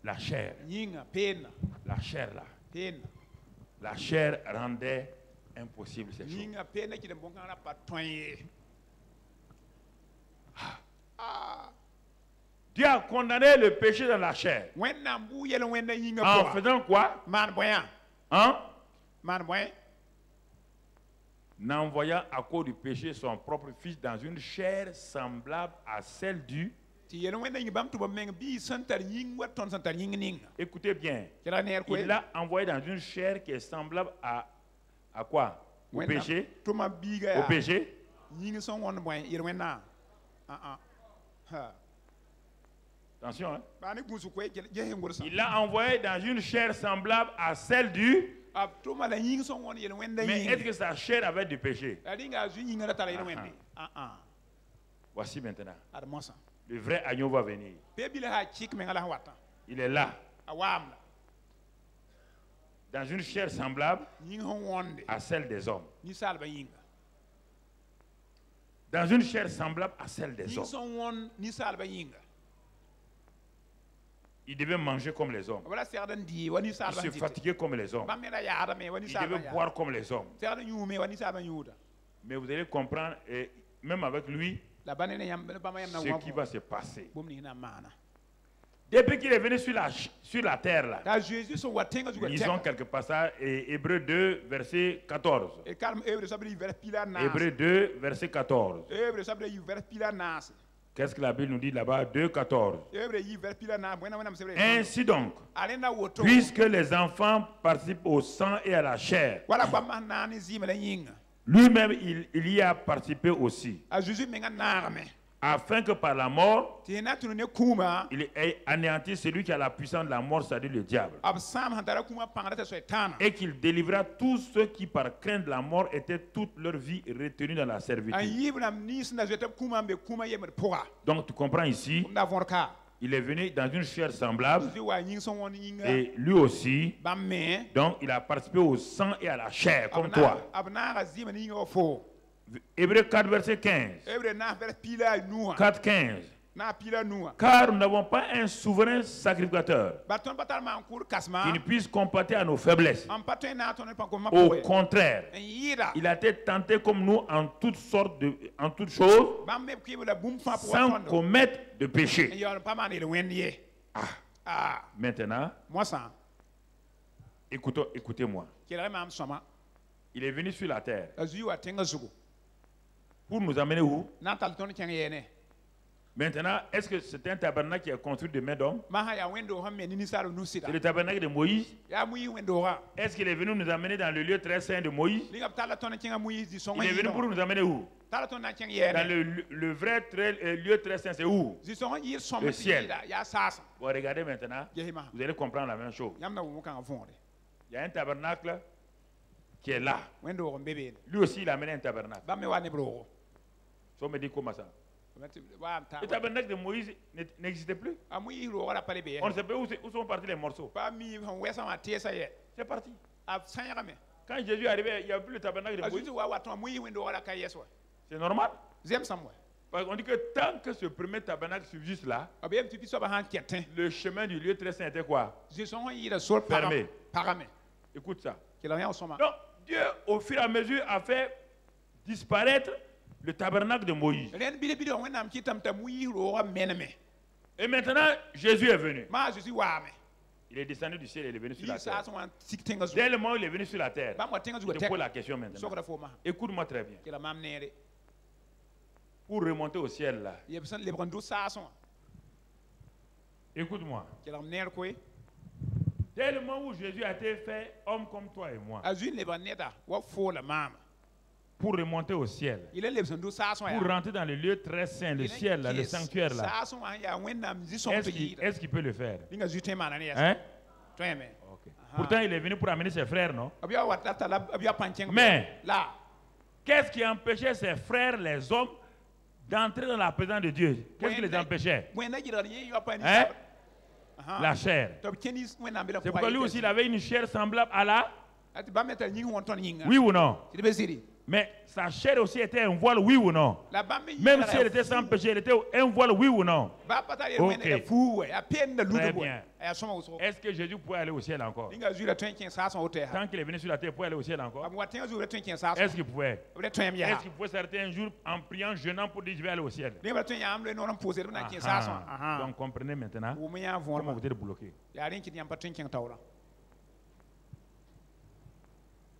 la chair. La chair là. La chair rendait impossible ces choses. Dieu a condamné le péché dans la chair. En faisant quoi? N'envoyant à cause du péché son propre fils dans une chair semblable à celle du... Écoutez bien. Il l'a envoyé dans une chair qui est semblable à quoi? Au péché. Au péché. Attention, hein? Il l'a envoyé dans une chair semblable à celle du... Mais est-ce que sa chair avait du péché? Voici maintenant. Le vrai agneau va venir. Il est là. Dans une chair semblable à celle des hommes. Dans une chair semblable à celle des hommes. Il devait manger comme les hommes. Il se fatiguait comme les hommes. Il devait boire comme les hommes. Mais vous allez comprendre, et même avec lui, ce qui va se passer. Depuis qu'il est venu sur la terre, là, lisons quelques passages, et Hébreux 2, verset 14. Hébreux 2, verset 14. Qu'est-ce que la Bible nous dit là-bas? 2, 14. Ainsi donc, puisque les enfants participent au sang et à la chair, lui-même il y a participé aussi, afin que par la mort, il ait anéanti celui qui a la puissance de la mort, c'est-à-dire le diable, et qu'il délivra tous ceux qui, par crainte de la mort, étaient toute leur vie retenus dans la servitude. Donc tu comprends ici, il est venu dans une chair semblable, et lui aussi, donc il a participé au sang et à la chair, comme toi. Hébreux 4, verset 15. 4, 15. Car nous n'avons pas un souverain sacrificateur qui ne puisse compatir à nos faiblesses. Au contraire, il a été tenté comme nous en toutes choses, sans commettre de péché. Maintenant, écoutez-moi. Il est venu sur la terre pour nous amener où? Maintenant, est-ce que c'est un tabernacle qui est construit de main d'homme? C'est le tabernacle de Moïse. Est-ce qu'il est venu nous amener dans le lieu très saint de Moïse? Il est venu pour nous amener où? Dans le vrai lieu très saint, c'est où? Le ciel. Bon, regardez maintenant, vous allez comprendre la même chose. Il y a un tabernacle qui est là. Lui aussi, il a amené un tabernacle. Ça me dit comment ça? Le tabernacle de Moïse n'existait plus. On ne sait pas où sont partis les morceaux. C'est parti. Quand Jésus est arrivé, il n'y avait plus le tabernacle de Moïse. C'est normal. On dit que tant que ce premier tabernacle subsiste là, le chemin du lieu très saint était quoi? Fermé. Écoute ça. Donc Dieu, au fur et à mesure, a fait disparaître le tabernacle de Moïse. Et maintenant, Jésus est venu. Il est descendu du ciel et il est venu sur la terre. Dès le moment où il est venu sur la terre, je te pose la question maintenant. Écoute-moi très bien. Pour remonter au ciel là, écoute-moi. Dès le moment où Jésus a été fait homme comme toi et moi, pour remonter au ciel, pour rentrer dans le lieu très saint, le ciel, là, le sanctuaire là, est-ce qu'il peut le faire? Hein? Okay. Pourtant, il est venu pour amener ses frères, non? Mais qu'est-ce qui empêchait ses frères, les hommes, d'entrer dans la présence de Dieu? Qu'est-ce qui les empêchait? Hein? La chair. C'est pourquoi lui aussi il avait une chair semblable à la... Oui ou non? Mais sa chair aussi était un voile, oui ou non? Même si elle était sans péché, elle était un voile, oui ou non? Ok. Très bien. Est-ce que Jésus pouvait aller au ciel encore? Tant qu'il est venu sur la terre, il pouvait aller au ciel encore? Est-ce qu'il pouvait? Est-ce qu'il pouvait s'arrêter un jour en priant, jeûnant pour dire je vais aller au ciel? Donc comprenez maintenant comment vous êtes bloqué.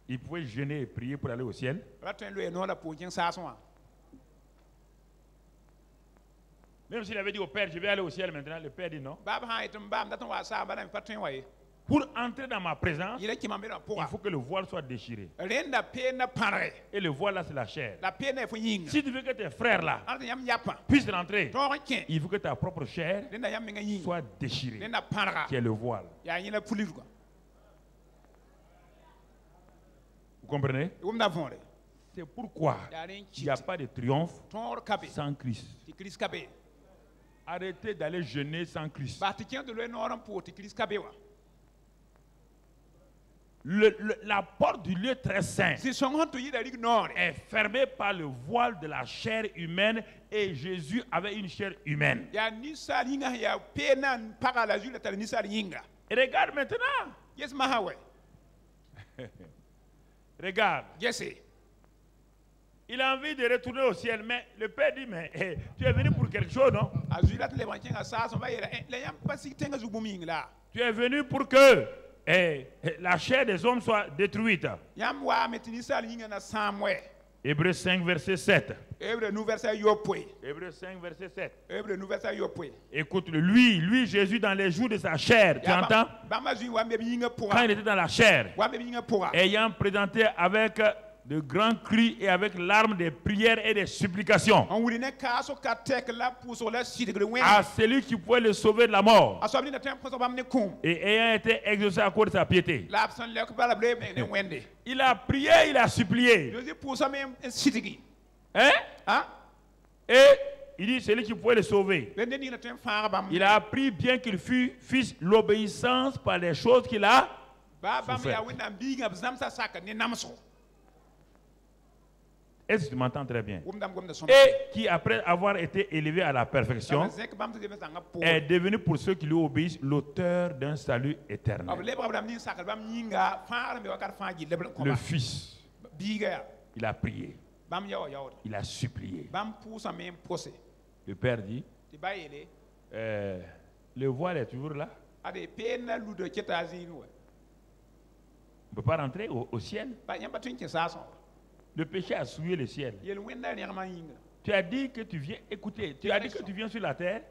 Il pouvait jeûner et prier pour aller au ciel. Même s'il avait dit au Père, je vais aller au ciel maintenant, le Père dit non. Pour entrer dans ma présence, il faut que le voile soit déchiré. Et le voile là, c'est la chair. Si tu veux que tes frères là puissent rentrer, il faut que ta propre chair soit déchirée, qui est le voile. Vous comprenez? C'est pourquoi il n'y a pas de triomphe sans Christ. Arrêtez d'aller jeûner sans Christ. La porte du lieu très saint est fermée par le voile de la chair humaine, et Jésus avait une chair humaine. Et regarde maintenant. Regarde. Il a envie de retourner au ciel, mais le Père dit, mais tu es venu pour quelque chose, non? Tu es venu pour que la chair des hommes soit détruite. Hébreux 5, verset 7. Hébreux 5, verset 7. Écoute, lui, Jésus, dans les jours de sa chair, tu entends? Quand il était dans la chair, ayant présenté avec de grands cris et avec larmes des prières et des supplications à celui qui pouvait le sauver de la mort, et ayant été exaucé à cause de sa piété, il a prié, il a supplié. Hein? Et il dit celui qui pouvait le sauver. Il a appris bien qu'il fît l'obéissance par les choses qu'il a souffert. Est-ce que tu m'entends très bien? Et qui, après avoir été élevé à la perfection, est devenu pour ceux qui lui obéissent l'auteur d'un salut éternel. Le Fils, il a prié, il a supplié. Le Père dit, le voile est toujours là. On ne peut pas rentrer au ciel. Le péché a souillé le ciel. Tu as dit que tu viens écouter. Tu as dit que tu viens sur la terre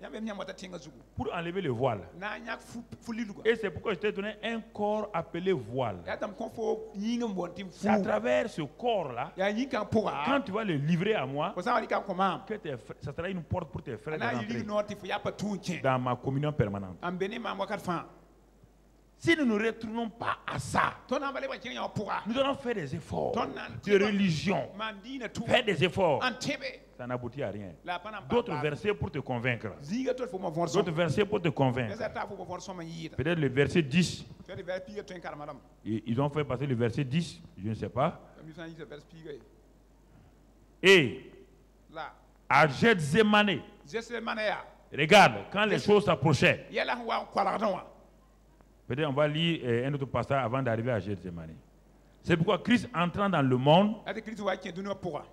pour enlever le voile. Et c'est pourquoi je t'ai donné un corps appelé voile. C'est à travers ce corps-là, quand tu vas le livrer à moi, que ça sera une porte pour tes frères d'entrer dans ma communion permanente. Si nous ne retournons pas à ça, nous allons faire des efforts de religion, faire des efforts. Ça n'aboutit à rien. D'autres versets pour te convaincre. D'autres versets pour te convaincre. Peut-être le verset 10. Ils ont fait passer le verset 10, je ne sais pas. Et à Gethsemane, regarde, quand les choses s'approchaient. Peut-être on va lire un autre passage avant d'arriver à Gethsemane. C'est pourquoi Christ entrant dans le monde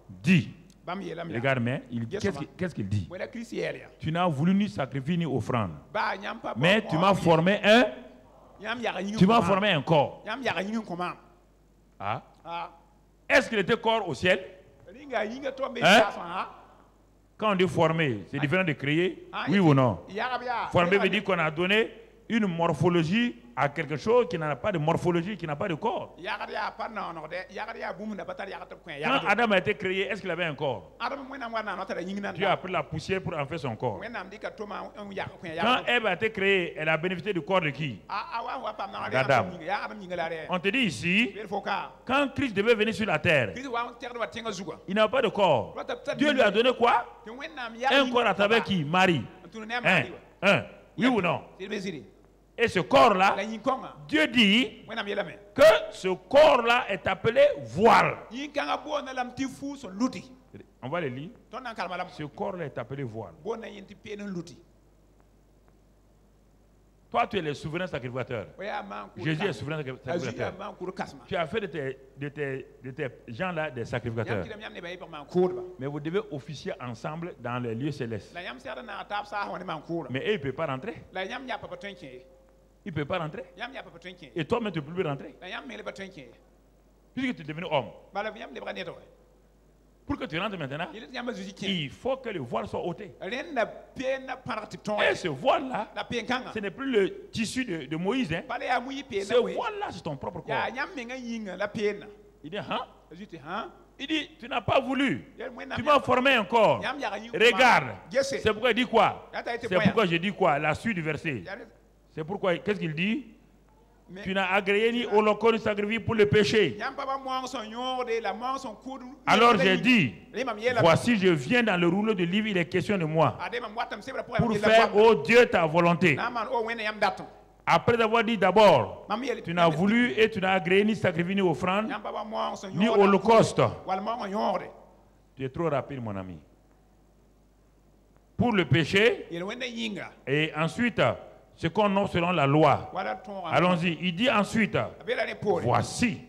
dit, regarde, mais qu'est-ce qu'il dit? Tu n'as voulu ni sacrifice ni offrande, mais tu m'as formé un corps. Ah. Est-ce qu'il était corps au ciel? Quand on dit former, c'est différent de créer, oui ou non? Former veut dire qu'on a donné une morphologie à quelque chose qui n'a pas de morphologie, qui n'a pas de corps. Quand Adam a été créé, est-ce qu'il avait un corps? Dieu a pris la poussière pour en faire son corps. Quand Ève a été créée, elle a bénéficié du corps de qui? D'Adam. On te dit ici, quand Christ devait venir sur la terre, il n'a pas de corps. Dieu lui a donné quoi? Un corps à travers qui? Marie. Oui ou non? Et ce corps-là, Dieu dit que ce corps-là est appelé voile. On va le lire. Ce corps-là est appelé voile. Toi, tu es le souverain sacrificateur. Jésus est souverain sacrificateur. Tu as fait de tes gens-là des sacrificateurs. Mais vous devez officier ensemble dans les lieux célestes. Mais eux, ils ne peuvent pas rentrer. Il ne peut pas rentrer. Et toi-même, tu ne peux plus rentrer. Puisque tu es devenu homme. Pour que tu rentres maintenant, il faut que le voile soit ôté. Et ce voile-là, ce n'est plus le tissu de Moïse. Hein. Ce voile-là, c'est ton propre corps. Il dit, hein? Il dit, tu n'as pas voulu. Tu m'as formé un corps. Regarde. C'est pourquoi il dit quoi? C'est pourquoi je dis quoi? La suite du verset. C'est pourquoi, qu'est-ce qu'il dit? Tu n'as agréé ni holocauste ni sacrifice pour le péché. Alors j'ai dit, voici je viens dans le rouleau de livre, il est question de moi. Pour faire, ô Dieu, ta volonté. Après avoir dit d'abord, tu n'as voulu et tu n'as agréé ni sacrifice ni offrande, ni holocauste. Tu es trop rapide, mon ami. Pour le péché, et ensuite, ce qu'on offre selon la loi. Allons-y. Il dit ensuite, voici,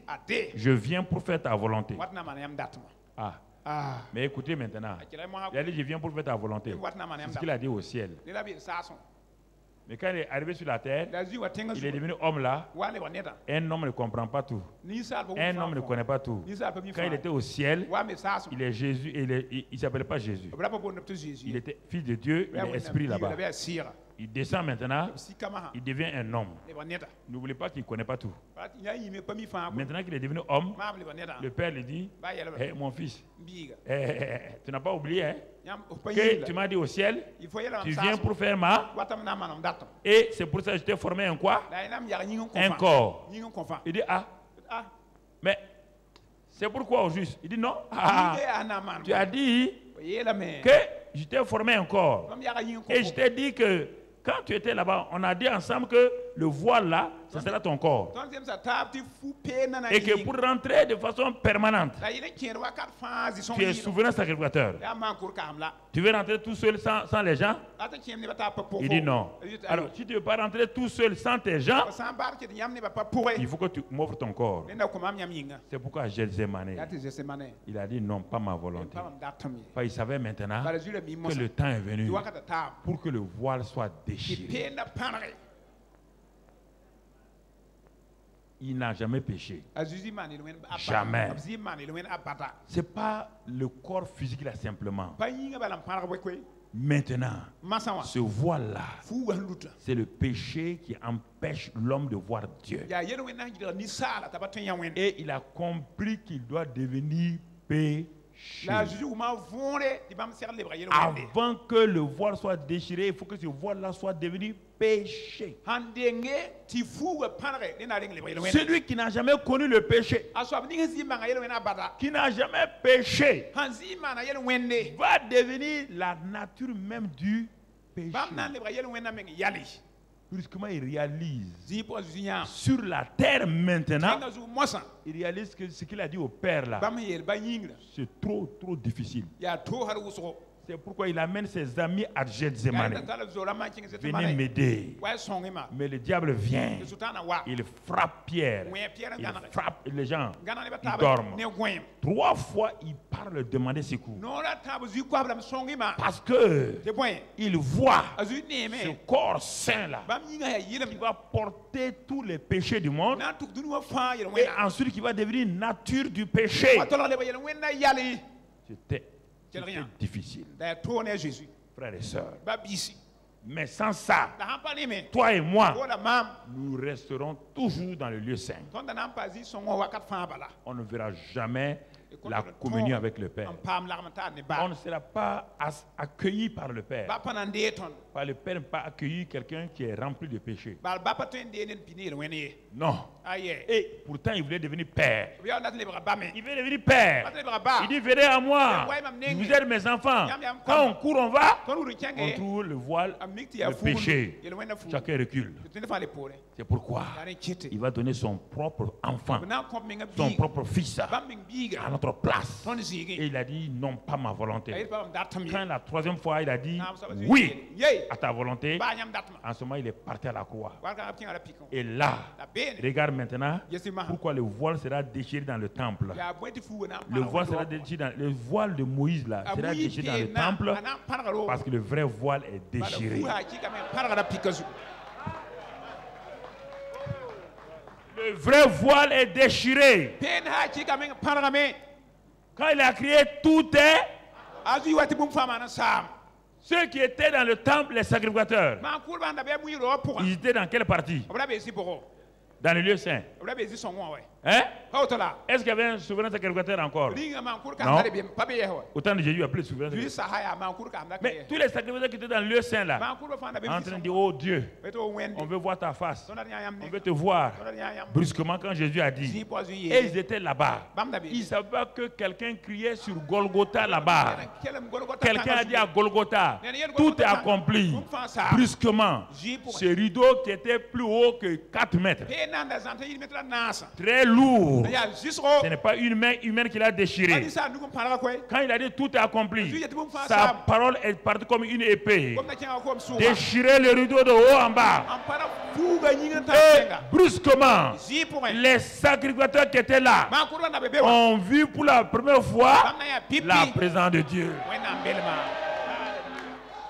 je viens pour faire ta volonté. Mais écoutez maintenant. Il a dit, je viens pour faire ta volonté. C'est ce qu'il a dit au ciel. Mais quand il est arrivé sur la terre, il est devenu homme là. Un homme ne comprend pas tout. Un homme ne connaît pas tout. Quand il était au ciel, il est Jésus. Il ne s'appelait pas Jésus. Il était fils de Dieu, il est esprit là-bas. Il descend maintenant, il devient un homme. N'oubliez pas qu'il ne connaît pas tout. Maintenant qu'il est devenu homme, le père lui dit, hey, mon fils, tu n'as pas oublié hein, que tu m'as dit au ciel, tu viens pour faire ma... Et c'est pour ça que je t'ai formé un quoi? Un corps. Il dit, mais c'est pourquoi au juste? Il dit non. Tu as dit que je t'ai formé un corps. Et je t'ai dit que quand tu étais là-bas, on a dit ensemble que le voile là, ce sera ton corps. Et que pour rentrer de façon permanente, tu es souverain sacrificateur. Tu veux rentrer tout seul sans les gens? Il dit non. Alors, si tu ne veux pas rentrer tout seul sans tes gens, il faut que tu m'offres ton corps. C'est pourquoi Gethsémani, il a dit non, pas ma volonté. Il savait maintenant que le temps est venu pour que le voile soit déchiré. Il n'a jamais péché. Jamais. Ce n'est pas le corps physique là simplement. Maintenant, ce voile-là, c'est le péché qui empêche l'homme de voir Dieu. Et il a compris qu'il doit devenir péché. Avant que le voile soit déchiré, il faut que ce voile-là soit devenu péché. Celui qui n'a jamais connu le péché, qui n'a jamais péché, va devenir la nature même du péché. Brusquement, il réalise sur la terre maintenant, il réalise que ce qu'il a dit au Père là, c'est trop difficile. C'est pourquoi il amène ses amis à Gethsémani. Venez m'aider. Mais le diable vient. Il frappe Pierre. Il frappe les gens. Ils dorment. 3 fois, il part leur demander secours. Parce que il voit ce corps saint là qui va porter tous les péchés du monde. Et ensuite qui va devenir nature du péché. C'était difficile. Frères et sœurs. Mais sans ça, toi et moi, nous resterons toujours dans le lieu saint. On ne verra jamais la communion avec le Père. On ne sera pas accueilli par le Père. Par le Père, pas accueilli quelqu'un qui est rempli de péché. Non. Et pourtant, il voulait devenir Père. Il veut devenir Père. Il dit, venez à moi. Vous êtes mes enfants. Quand on court, on va. On trouve le voile, le péché. Chacun recule. C'est pourquoi il va donner son propre enfant, son propre fils à notre place. Et il a dit, non, pas ma volonté. Quand la 3e fois, il a dit, oui, à ta volonté, en ce moment, il est parti à la croix. Et là, regarde maintenant pourquoi le voile sera déchiré dans le temple. Le voile sera déchiré dans le voile de Moïse là sera déchiré dans le temple parce que le vrai voile est déchiré. Le vrai voile est déchiré. Quand il a crié, tout est. Ceux qui étaient dans le temple, les sacrificateurs, ils étaient dans quelle partie? Dans le lieu saint. Hein? Est-ce qu'il y avait un souverain sacrificateur encore? Non. Autant de Jésus, il n'y a plus de souverain sacrificateur. Mais tous les sacrificateurs qui étaient dans le lieu saint là, en train de dire, oh Dieu, on veut voir ta face. On veut te voir. Brusquement, quand Jésus a dit, et ils étaient là-bas. Ils ne savaient pas que quelqu'un criait sur Golgotha là-bas. Quelqu'un a dit à Golgotha, tout est accompli. Brusquement, ce rideau qui était plus haut que 4 mètres, très lourd. Ce n'est pas une main humaine qui l'a déchiré. Quand il a dit tout est accompli, sa parole est partie comme une épée. Déchirer le rideau de haut en bas. Et brusquement, les sacrificateurs qui étaient là ont vu pour la première fois la présence de Dieu.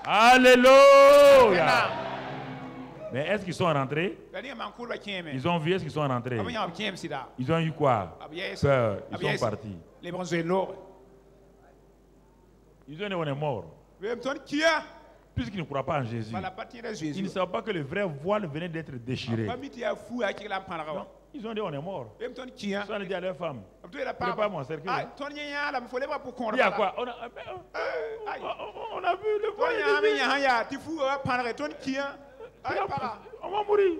Alléluia. Mais est-ce qu'ils sont rentrés? Ils ont vu, est-ce qu'ils sont rentrés? Ils ont eu quoi? Peur. Ils sont partis. Ils ont dit on est mort. Puisqu'ils ne croient pas en Jésus, ils ne savent pas que le vrai voile venait d'être déchiré. Donc, ils ont dit on est mort. Ils ont dit à leur femme, prépare mon cercueil. Il y a quoi? On a vu le voile. On va mourir.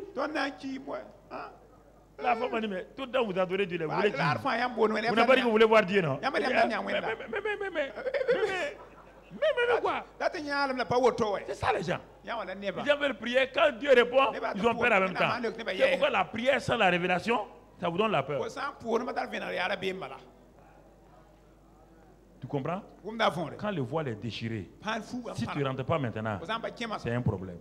La femme a dit, mais tout le temps vous adorez Dieu, vous voulez qui? Vous n'avez pas dit que vous voulez voir Dieu, non? Mais quoi? C'est ça les gens. Ils veulent prier, quand Dieu répond, ils ont peur en même temps. C'est pourquoi la prière sans la révélation, ça vous donne la peur. Tu comprends? Quand le voile est déchiré, si tu ne rentres pas maintenant, c'est un problème.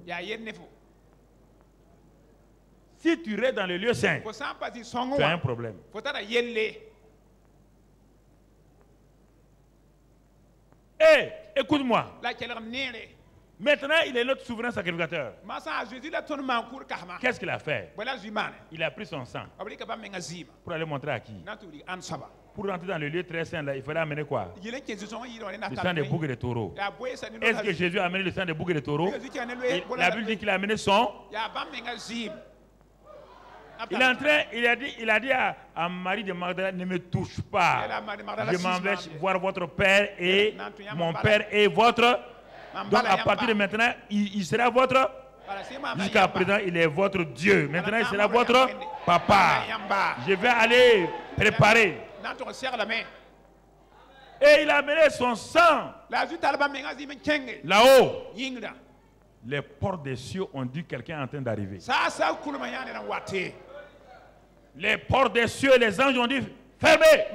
Si tu restes dans le lieu saint, tu as un problème. Hé, écoute-moi. Maintenant, il est notre souverain sacrificateur. Qu'est-ce qu'il a fait? Il a pris son sang pour aller montrer à qui? Pour rentrer dans le lieu très saint, là, il fallait amener quoi? Le sang des boucs et des taureaux. Est-ce que Jésus a amené le sang des boucs et des taureaux? La Bible dit qu'il a amené son. Il est en train, il a dit à Marie de Magdala, ne me touche pas. Je m'en vais voir votre père et mon père et votre. Donc à partir de maintenant, il sera votre. Jusqu'à présent, il est votre Dieu. Maintenant, il sera votre papa. Je vais aller préparer. Et il a amené son sang là-haut. Les portes des cieux ont dit quelqu'un est en train d'arriver. Les portes des cieux, les anges ont dit fermez.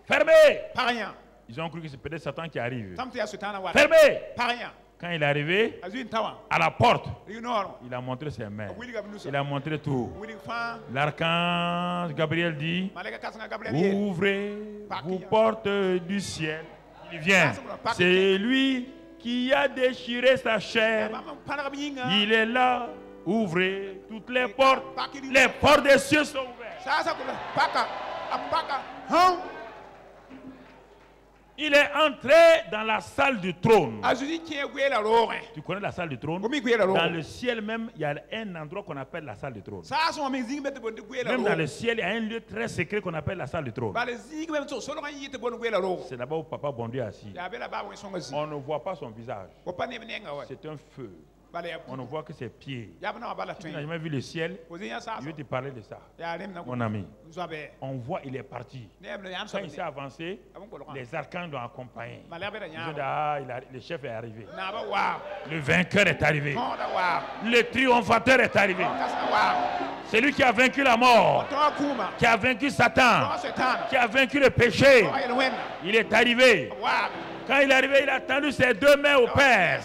Fermez. Ils ont cru que c'est peut-être Satan qui arrive. Fermez. Quand il est arrivé à la porte, il a montré ses mains. Il a montré tout. L'archange Gabriel dit, ouvrez vos portes du ciel. Il vient. C'est lui qui a déchiré sa chair. Il est là. Ouvrez toutes les portes. Les portes des cieux sont ouvertes. Il est entré dans la salle du trône. Tu connais la salle du trône? Dans le ciel même, il y a un endroit qu'on appelle la salle du trône. Même dans le ciel, il y a un lieu très secret qu'on appelle la salle du trône. C'est là-bas où Papa bon Dieu est assis. On ne voit pas son visage. C'est un feu. On ne voit que ses pieds. Tu n'as jamais vu le ciel. Je vais te parler de ça. Mon ami. On voit, il est parti. Quand il s'est avancé, les archanges l'ont accompagné. Le chef est arrivé. Le vainqueur est arrivé. Le triomphateur est arrivé. C'est lui qui a vaincu la mort, qui a vaincu Satan, qui a vaincu le péché. Il est arrivé. Quand il est arrivé, il a tendu ses deux mains au Père.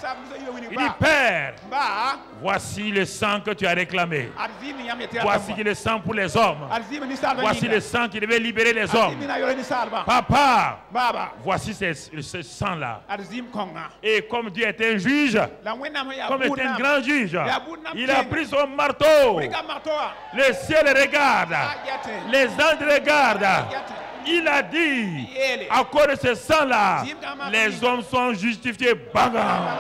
Il dit, Père, voici le sang que tu as réclamé. Voici le sang pour les hommes. Voici le sang qui devait libérer les hommes. Papa, voici ce sang-là. Et comme Dieu est un juge, comme est un grand juge, il a pris son marteau. Le ciel regarde. Les anges regardent. Il a dit, à cause de ce sang-là, les hommes sont justifiés. Banga.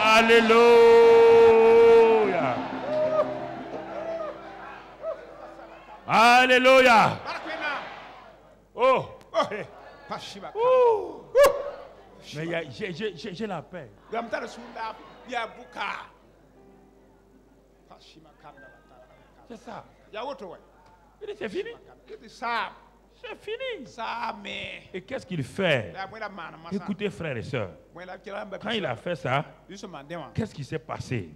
Alléluia. Alléluia. Oh. Mais j'ai la paix. C'est ça. C'est fini. C'est fini. Et qu'est-ce qu'il fait? Écoutez, frères et sœurs. Quand il a fait ça, qu'est-ce qui s'est passé?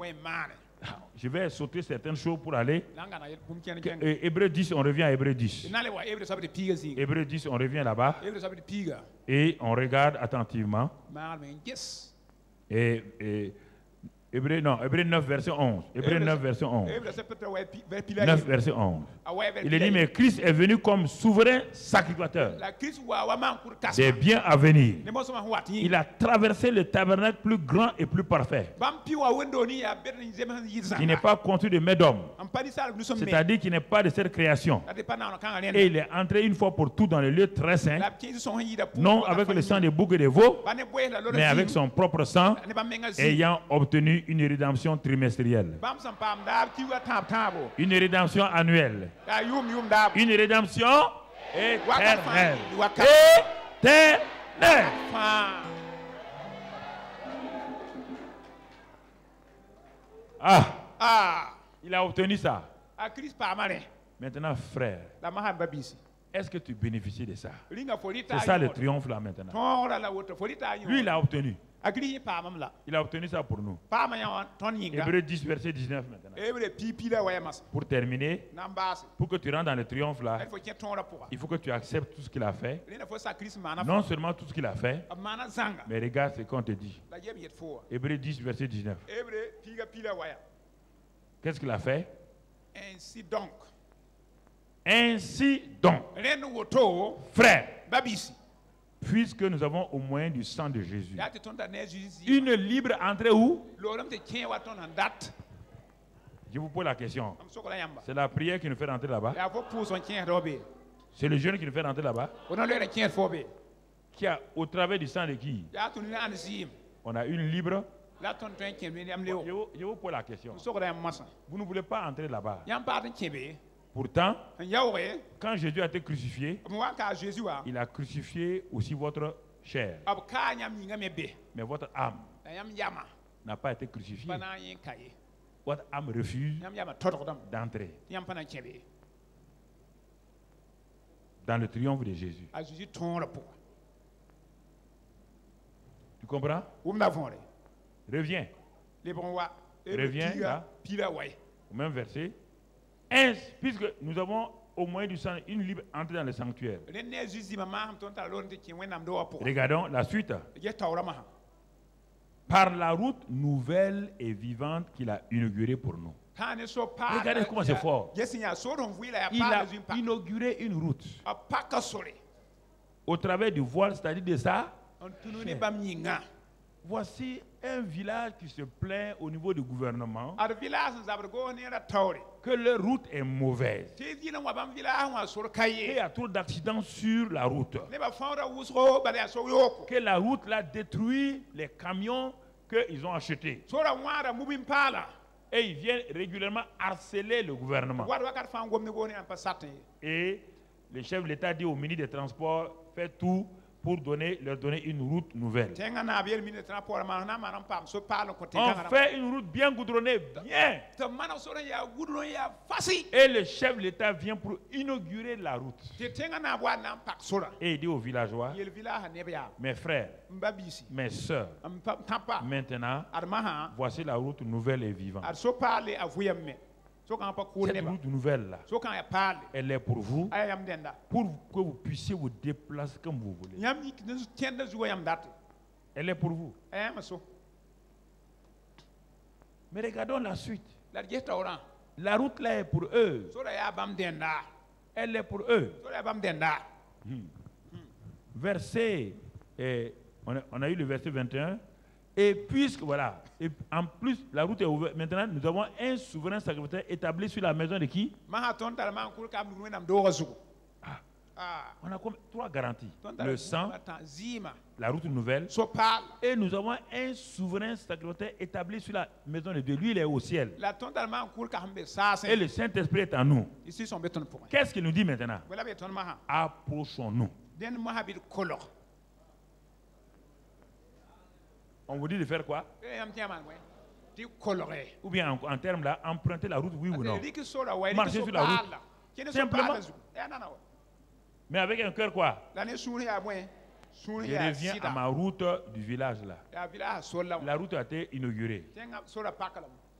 Je vais sauter certaines choses pour aller. Hébreux 10, on revient à Hébreux 10. Hébreux 10, on revient là-bas. Et on regarde attentivement. Et Hébreux 9, verset 11. Hébreux 9, verset 11. 9, verset 11. Il est dit, mais Christ est venu comme souverain sacrificateur des biens à venir. Il a traversé le tabernacle plus grand et plus parfait, qui n'est pas construit de main d'homme, c'est-à-dire qui n'est pas de cette création. Et il est entré une fois pour tout dans le lieu très saint, non avec le sang des boucs et des veaux, mais avec son propre sang, ayant obtenu une rédemption trimestrielle, une rédemption annuelle, une rédemption éternelle. Éternelle. Il a obtenu ça. Maintenant, frère, est-ce que tu bénéficies de ça? C'est ça le triomphe là maintenant. Lui, il a obtenu. Il a obtenu ça pour nous. Hébreux 10, verset 19 maintenant. Pour terminer, pour que tu rentres dans le triomphe là, il faut que tu acceptes tout ce qu'il a fait. Non seulement tout ce qu'il a fait, mais regarde ce qu'on te dit. Hébreux 10, verset 19. Qu'est-ce qu'il a fait? Ainsi donc, frère, puisque nous avons au moyen du sang de Jésus une libre entrée où? Je vous pose la question. C'est la prière qui nous fait rentrer là-bas? C'est le jeûne qui nous fait rentrer là-bas? Qui a, au travers du sang de qui? On a une libre. Je vous pose la question. Vous ne voulez pas entrer là-bas. Pourtant, quand Jésus a été crucifié, il a crucifié aussi votre chair. Mais votre âme n'a pas été crucifiée. Votre âme refuse d'entrer dans le triomphe de Jésus. Tu comprends? Reviens. Reviens là, au même verset. Puisque nous avons au moyen du sang une libre entrée dans le sanctuaire. Regardons la suite. Par la route nouvelle et vivante qu'il a inaugurée pour nous. Regardez comment c'est fort. Il a inauguré une route au travers du voile, c'est-à-dire de ça. Voici un village qui se plaint au niveau du gouvernement que leur route est mauvaise. Et il y a trop d'accidents sur la route. Que la route là détruit les camions qu'ils ont achetés. Et ils viennent régulièrement harceler le gouvernement. Et le chef de l'État dit au ministre des Transports, faites tout pour leur donner une route nouvelle. On fait une route bien goudronnée, bien. Et le chef de l'État vient pour inaugurer la route. Et il dit aux villageois, mes frères, mes sœurs, maintenant, voici la route nouvelle et vivante. Cette route nouvelle là, elle est pour vous, pour que vous puissiez vous déplacer comme vous voulez. Elle est pour vous. Mais regardons la suite. La route là est pour eux. Elle est pour eux. Verset, on a eu le verset 21. Et puisque, voilà, et en plus, la route est ouverte. Maintenant, nous avons un souverain sacrificateur établi sur la maison de qui? On a comme 3 garanties. Le sang, la route nouvelle, et nous avons un souverain sacerdotal établi sur la maison de Dieu. Lui, il est au ciel. Et le Saint-Esprit est en nous. Qu'est-ce qu'il nous dit maintenant? Approchons-nous. On vous dit de faire quoi? Ou bien en termes là, emprunter la route, oui ou non? Marcher sur la route. Simplement. Mais avec un cœur quoi? Je reviens à ma route du village là. La route a été inaugurée.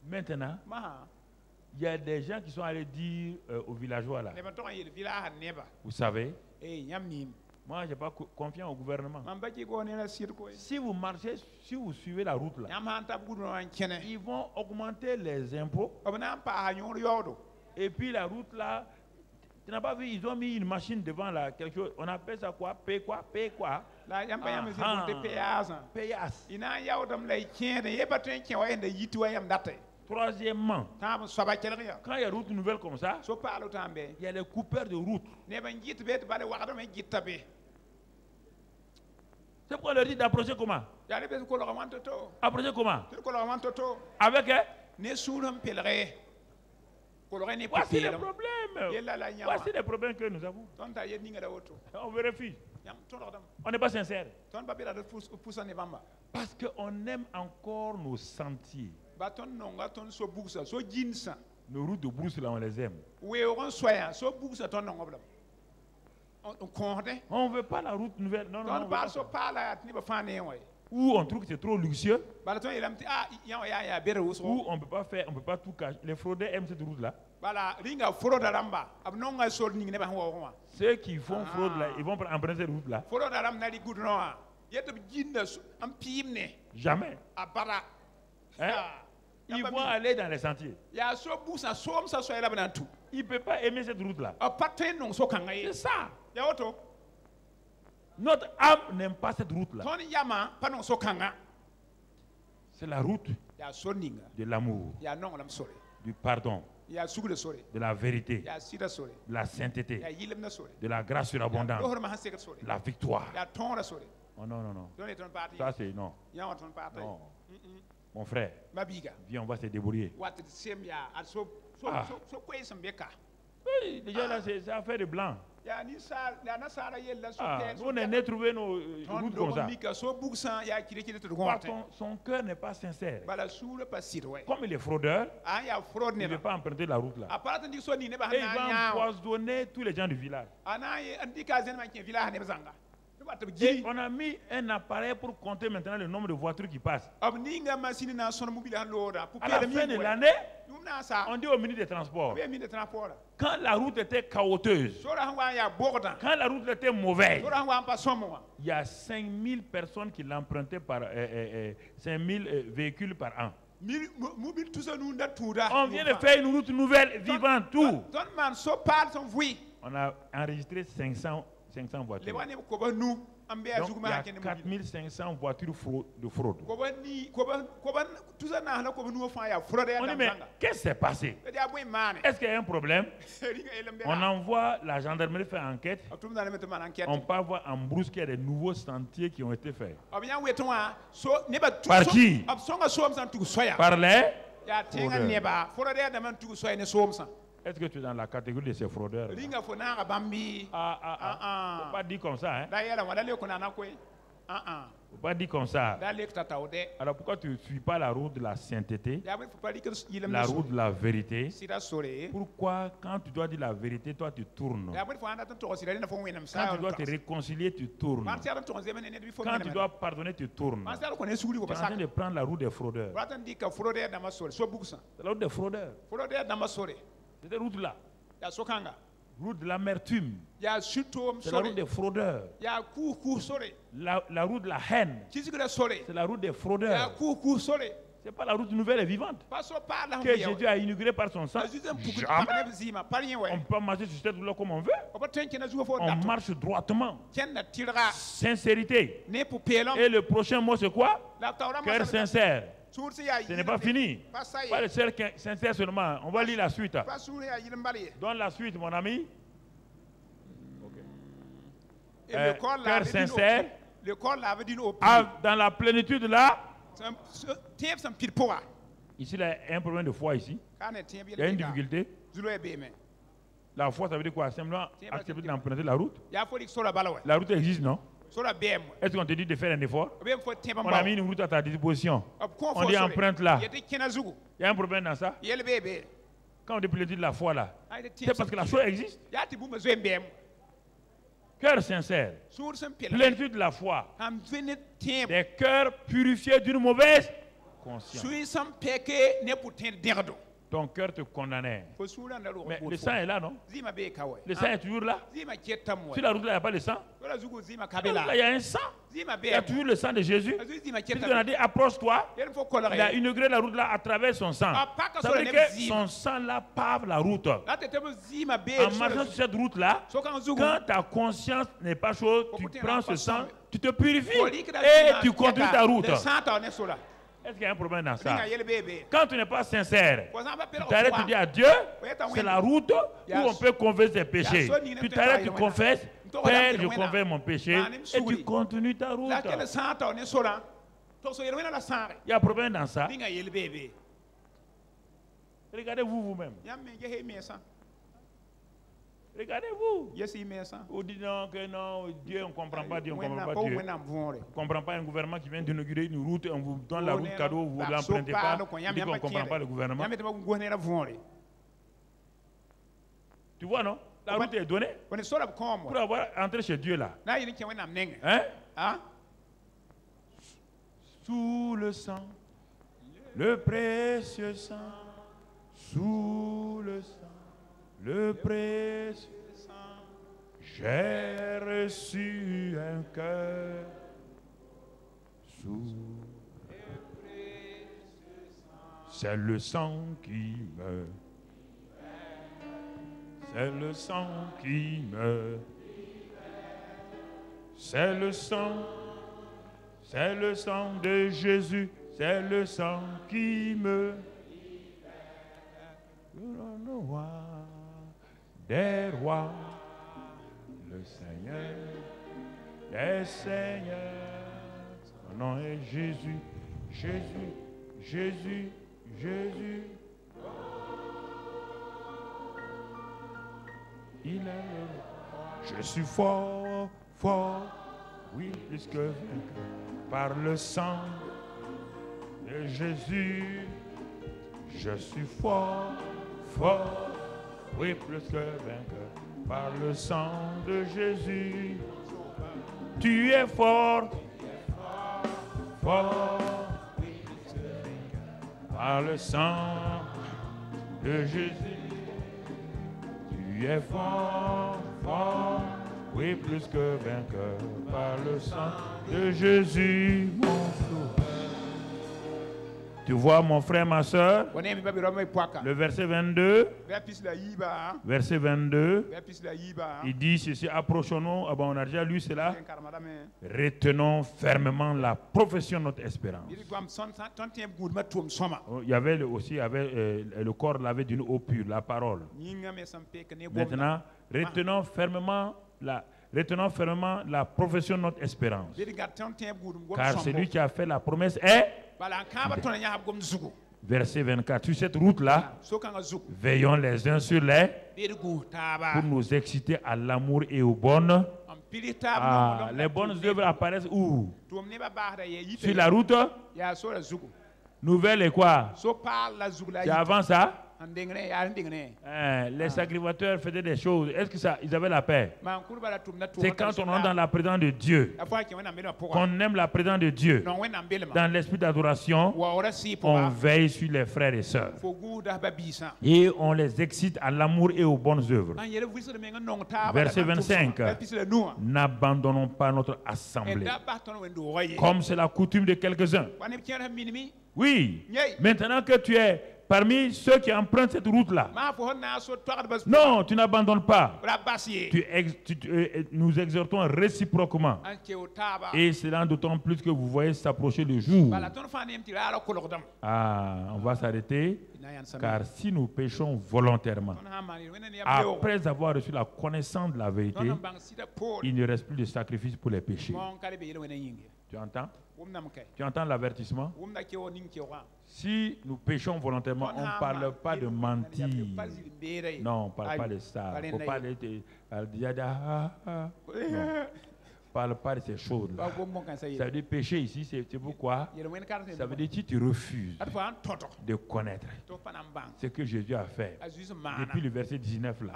Maintenant, il y a des gens qui sont allés dire aux villageois là. Vous savez, moi je n'ai pas confiance au gouvernement. Si vous marchez, si vous suivez la route là, ils vont augmenter les impôts. Et puis la route là, tu n'as pas vu, ils ont mis une machine devant là, quelque chose. On appelle ça quoi? Paye quoi? Paye quoi? Troisièmement, quand il y a route nouvelle comme ça, il y a les coupeurs de route. C'est pourquoi on leur dit d'approcher comment? Approcher comment? Avec voici les problèmes. Voici les problèmes que nous avons. On vérifie. On n'est pas sincère. Parce qu'on aime encore nos sentiers. Nos routes de brousse là, on les aime. On ne veut pas la route nouvelle. Non, non, non. Ou on trouve que c'est trop luxueux. Ou on ne peut pas faire, on peut pas tout cacher. Les fraudeurs aiment cette route-là. Ceux qui font fraude là, ils vont emprunter cette route-là. Jamais. Hein? Ils vont aller dans les sentiers. Il ne peut pas aimer cette route-là. C'est ça. Notre âme n'aime pas cette route-là. C'est la route de l'amour, du pardon, de la vérité, de la sainteté, de la grâce surabondante, de la victoire. Oh non, non, non. Ça c'est non. Non. Mon frère, viens, on va se débrouiller. Ah. Oui, déjà là, c'est affaire de blanc. Ah, on est né trouver nos routes comme ça. Son cœur n'est pas sincère. Comme il est fraudeur, il ne veut pas emprunter la route là. Et il va empoisonner tous les gens du village. Et on a mis un appareil pour compter maintenant le nombre de voitures qui passent. À la fin de l'année, on dit au ministre des Transports, quand la route était chaotique, quand la route était mauvaise, il y a 5000 personnes qui l'empruntaient par 5000 véhicules par an. On vient de faire une route nouvelle, vivante, tout. On a enregistré 500 voitures. Donc, il y a 4500 voitures de fraude. On dit, mais qu'est-ce qui s'est passé? Est-ce qu'il y a un problème? On envoie la gendarmerie faire enquête. On peut voir en brousse qu'il y a des nouveaux sentiers qui ont été faits. Par qui? Par les fraudeurs. Est-ce que tu es dans la catégorie de ces fraudeurs? Faut pas dire comme ça, hein? Faut pas dire comme ça. Alors pourquoi tu ne suis pas la route de la sainteté, la route de la vérité? Pourquoi quand tu dois dire la vérité, toi tu tournes? Quand tu dois te réconcilier, tu tournes. Quand tu dois pardonner, tu tournes. Tu es en train de prendre la route des fraudeurs. C'est la route des fraudeurs. Cette route-là, route de l'amertume, c'est la route des fraudeurs. La route de la haine, c'est la route des fraudeurs. Ce n'est pas la route nouvelle et vivante que Jésus a inaugurée par son sang. Jamais. On peut marcher sur cette route comme on veut. On marche droitement. Sincérité. Et le prochain mot, c'est quoi? Cœur sincère. Ce n'est pas fini. Pas le seul sincère seulement. On va lire la suite. Donne la suite, mon ami. Okay. cœur sincère, dans la plénitude là. Ici, il y a un problème de foi ici. Il y a une difficulté. La foi, ça veut dire quoi? Simplement accepter d'emprunter la route. La route existe, non? Est-ce qu'on te dit de faire un effort? On a mis une route à ta disposition. On dit emprunte là. Il y a un problème dans ça. Quand on dit plénitude de la foi là, c'est parce que la chose existe. Cœur sincère, plénitude de la foi, des cœurs purifiés d'une mauvaise conscience. Ton cœur te condamnait. Mais le sang est là, non? Le sang est toujours là. Sur la route, là, il n'y a pas de sang. Là, il y a un sang. Il y a toujours le sang de Jésus. Jésus a dit, approche-toi. Il a inauguré la route là à travers son sang. Ça veut dire que son sang là pave la route. En marchant sur cette route là, quand ta conscience n'est pas chaude, tu prends ce sang, tu te purifies et tu continues ta route. Est-ce qu'il y a un problème dans ça? Quand tu n'es pas sincère, tu t'arrêtes, tu dis à Dieu, c'est la route où on peut confesser ses péchés. Tu t'arrêtes, tu confesses, Père, je confesse mon péché, et tu continues ta route. Il y a un problème dans ça. Regardez-vous vous-même. Regardez-vous. Vous dites non, que non, Dieu, on ne comprend pas Dieu, on ne comprend pas Dieu. On ne comprend pas un gouvernement qui vient d'inaugurer une route, on vous donne la route cadeau, vous ne l'empruntez pas, on dit qu'on ne comprend pas le gouvernement. Tu vois, non? La route est donnée pour avoir entré chez Dieu là. Hein? Sous le sang, le précieux sang, sous le sang. Le précieux sang, j'ai reçu un cœur sous le précieux sang. C'est le sang qui me, c'est le sang qui me, c'est le sang de Jésus, c'est le sang qui me. Des rois, le Seigneur, des seigneurs, son nom est Jésus, Jésus, Jésus, Jésus. Il est, je suis fort, fort, oui, plus que vainqueur, par le sang de Jésus. Je suis fort, fort. Oui, plus que vainqueur, par le sang de Jésus. Tu es fort, fort, oui, plus que vainqueur, par le sang de Jésus. Tu es fort, fort, oui, plus que vainqueur, par le sang de Jésus, mon sauveur. Tu vois, mon frère, ma soeur, le verset 22, verset 22, il dit ceci, approchons-nous, on a déjà lu cela, retenons fermement la profession de notre espérance. Il y avait aussi, le corps l'avait d'une eau pure, la parole. Maintenant, retenons fermement la profession de notre espérance. Car celui qui a fait la promesse est... Verset 24. Sur cette route-là, veillons les uns sur les pour nous exciter à l'amour et aux bonnes. Les bonnes œuvres apparaissent où? Sur la route. Nouvelle et quoi? Tu avances ça? Les sacrificateurs faisaient des choses. Est-ce qu'ils avaient la paix? C'est quand on entre dans la présence de Dieu, qu'on aime la présence de Dieu, dans l'esprit d'adoration, on veille sur les frères et sœurs. Et on les excite à l'amour et aux bonnes œuvres. Verset 25. N'abandonnons pas notre assemblée, comme c'est la coutume de quelques-uns. Oui, maintenant que tu es parmi ceux qui empruntent cette route-là, non, tu n'abandonnes pas. Nous exhortons réciproquement. Et cela d'autant plus que vous voyez s'approcher le jour. Ah, on va s'arrêter. Car si nous péchons volontairement, après avoir reçu la connaissance de la vérité, il ne reste plus de sacrifice pour les péchés. Tu entends? Tu entends l'avertissement? Si nous péchons volontairement, on ne parle pas de mentir. Non, on ne parle pas de ça. Il ne faut pas aller ne parle pas de ces choses-là. Ça veut dire péché ici, c'est pourquoi? Ça veut dire que tu refuses de connaître ce que Jésus a fait. Depuis le verset 19 là,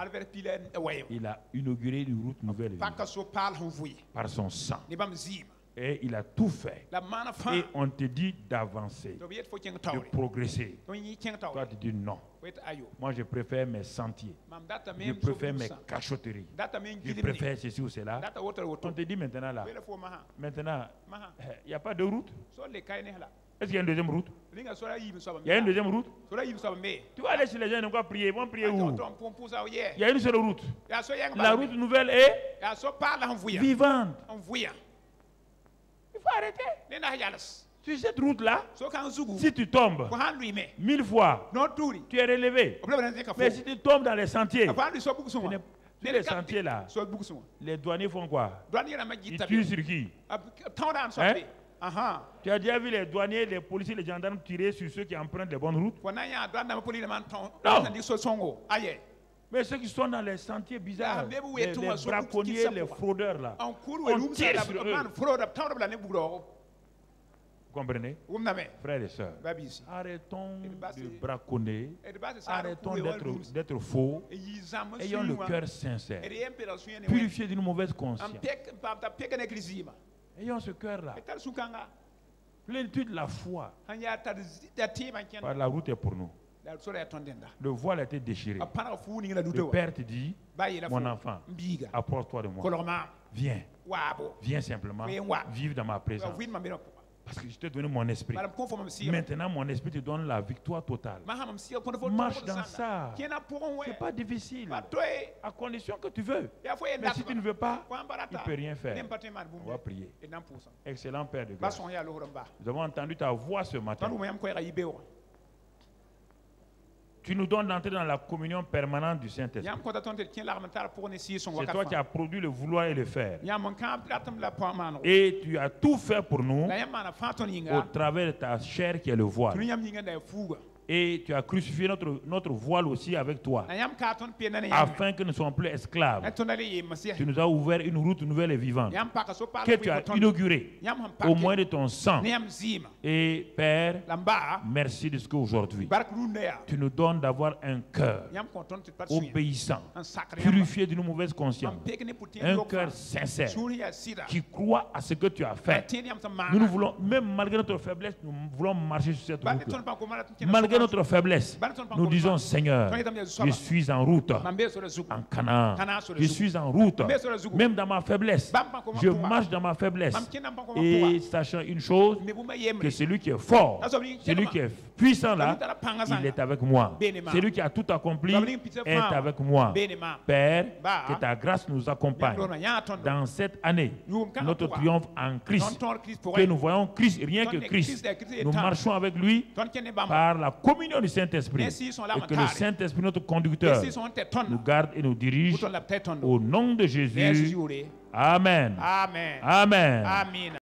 il a inauguré une route nouvelle par son sang. Et il a tout fait. Et on te dit d'avancer, de progresser. Toi, tu dis non. Moi, je préfère mes sentiers. Je préfère mes cachotteries. Je préfère ceci ou cela. On te dit maintenant là. Maintenant, il n'y a pas de route. Est-ce qu'il y a une deuxième route? Il y a une deuxième route? Tu vas aller chez les gens, ils vont prier. Ils vont prier où? Il y a une seule route. La route nouvelle est vivante. Il faut arrêter. Sur cette route-là, si tu tombes 1000 fois, tu es relevé. Mais si tu tombes dans les sentiers, les sentiers là, les douaniers font quoi? Ils tuent sur qui? Hein? Tu as déjà vu les douaniers, les policiers, les gendarmes tirer sur ceux qui empruntent les bonnes routes? Non. Mais ceux qui sont dans les sentiers bizarres, les braconniers, les fraudeurs là, on tire sur eux. Vous comprenez? Frères et sœurs, arrêtons de braconner, arrêtons d'être faux, ayons le cœur sincère, purifié d'une mauvaise conscience. Ayons ce cœur-là. Plénitude de la foi. Par la route est pour nous. Le voile a été déchiré. Le Père te dit, mon enfant, approche-toi de moi. Viens. Viens simplement. Vive dans ma présence. Parce que je t'ai donné mon esprit. Maintenant, mon esprit te donne la victoire totale. Marche dans ça. Ce n'est pas difficile. À condition que tu veux. Mais si tu ne veux pas, il ne peut rien faire. On va prier. Excellent Père de grâce. Nous avons entendu ta voix ce matin. Tu nous donnes d'entrer dans la communion permanente du Saint-Esprit. C'est toi qui as produit le vouloir et le faire. Et tu as tout fait pour nous au travers de ta chair qui est le voile. Et tu as crucifié notre voile aussi avec toi, afin que nous ne soyons plus esclaves. Tu nous as ouvert une route nouvelle et vivante, que tu as inaugurée au moyen de ton sang. Et Père, merci de ce qu'aujourd'hui, tu nous donnes d'avoir un cœur obéissant, purifié d'une mauvaise conscience, un cœur sincère, qui croit à ce que tu as fait. Nous voulons, même malgré notre faiblesse, nous voulons marcher sur cette route. Malgré notre faiblesse, nous disons Seigneur, je suis en route en Canaan, je suis en route même dans ma faiblesse, je marche dans ma faiblesse, et sachant une chose, que celui qui est fort, celui qui est puissant là, il est avec moi. Celui qui a tout accompli est avec moi. Père, que ta grâce nous accompagne dans cette année, notre triomphe en Christ, que nous voyons Christ, rien que Christ, nous marchons avec lui par la communion du Saint-Esprit, et que le Saint-Esprit, notre conducteur, nous garde et nous dirige au nom de Jésus. Amen. Amen. Amen.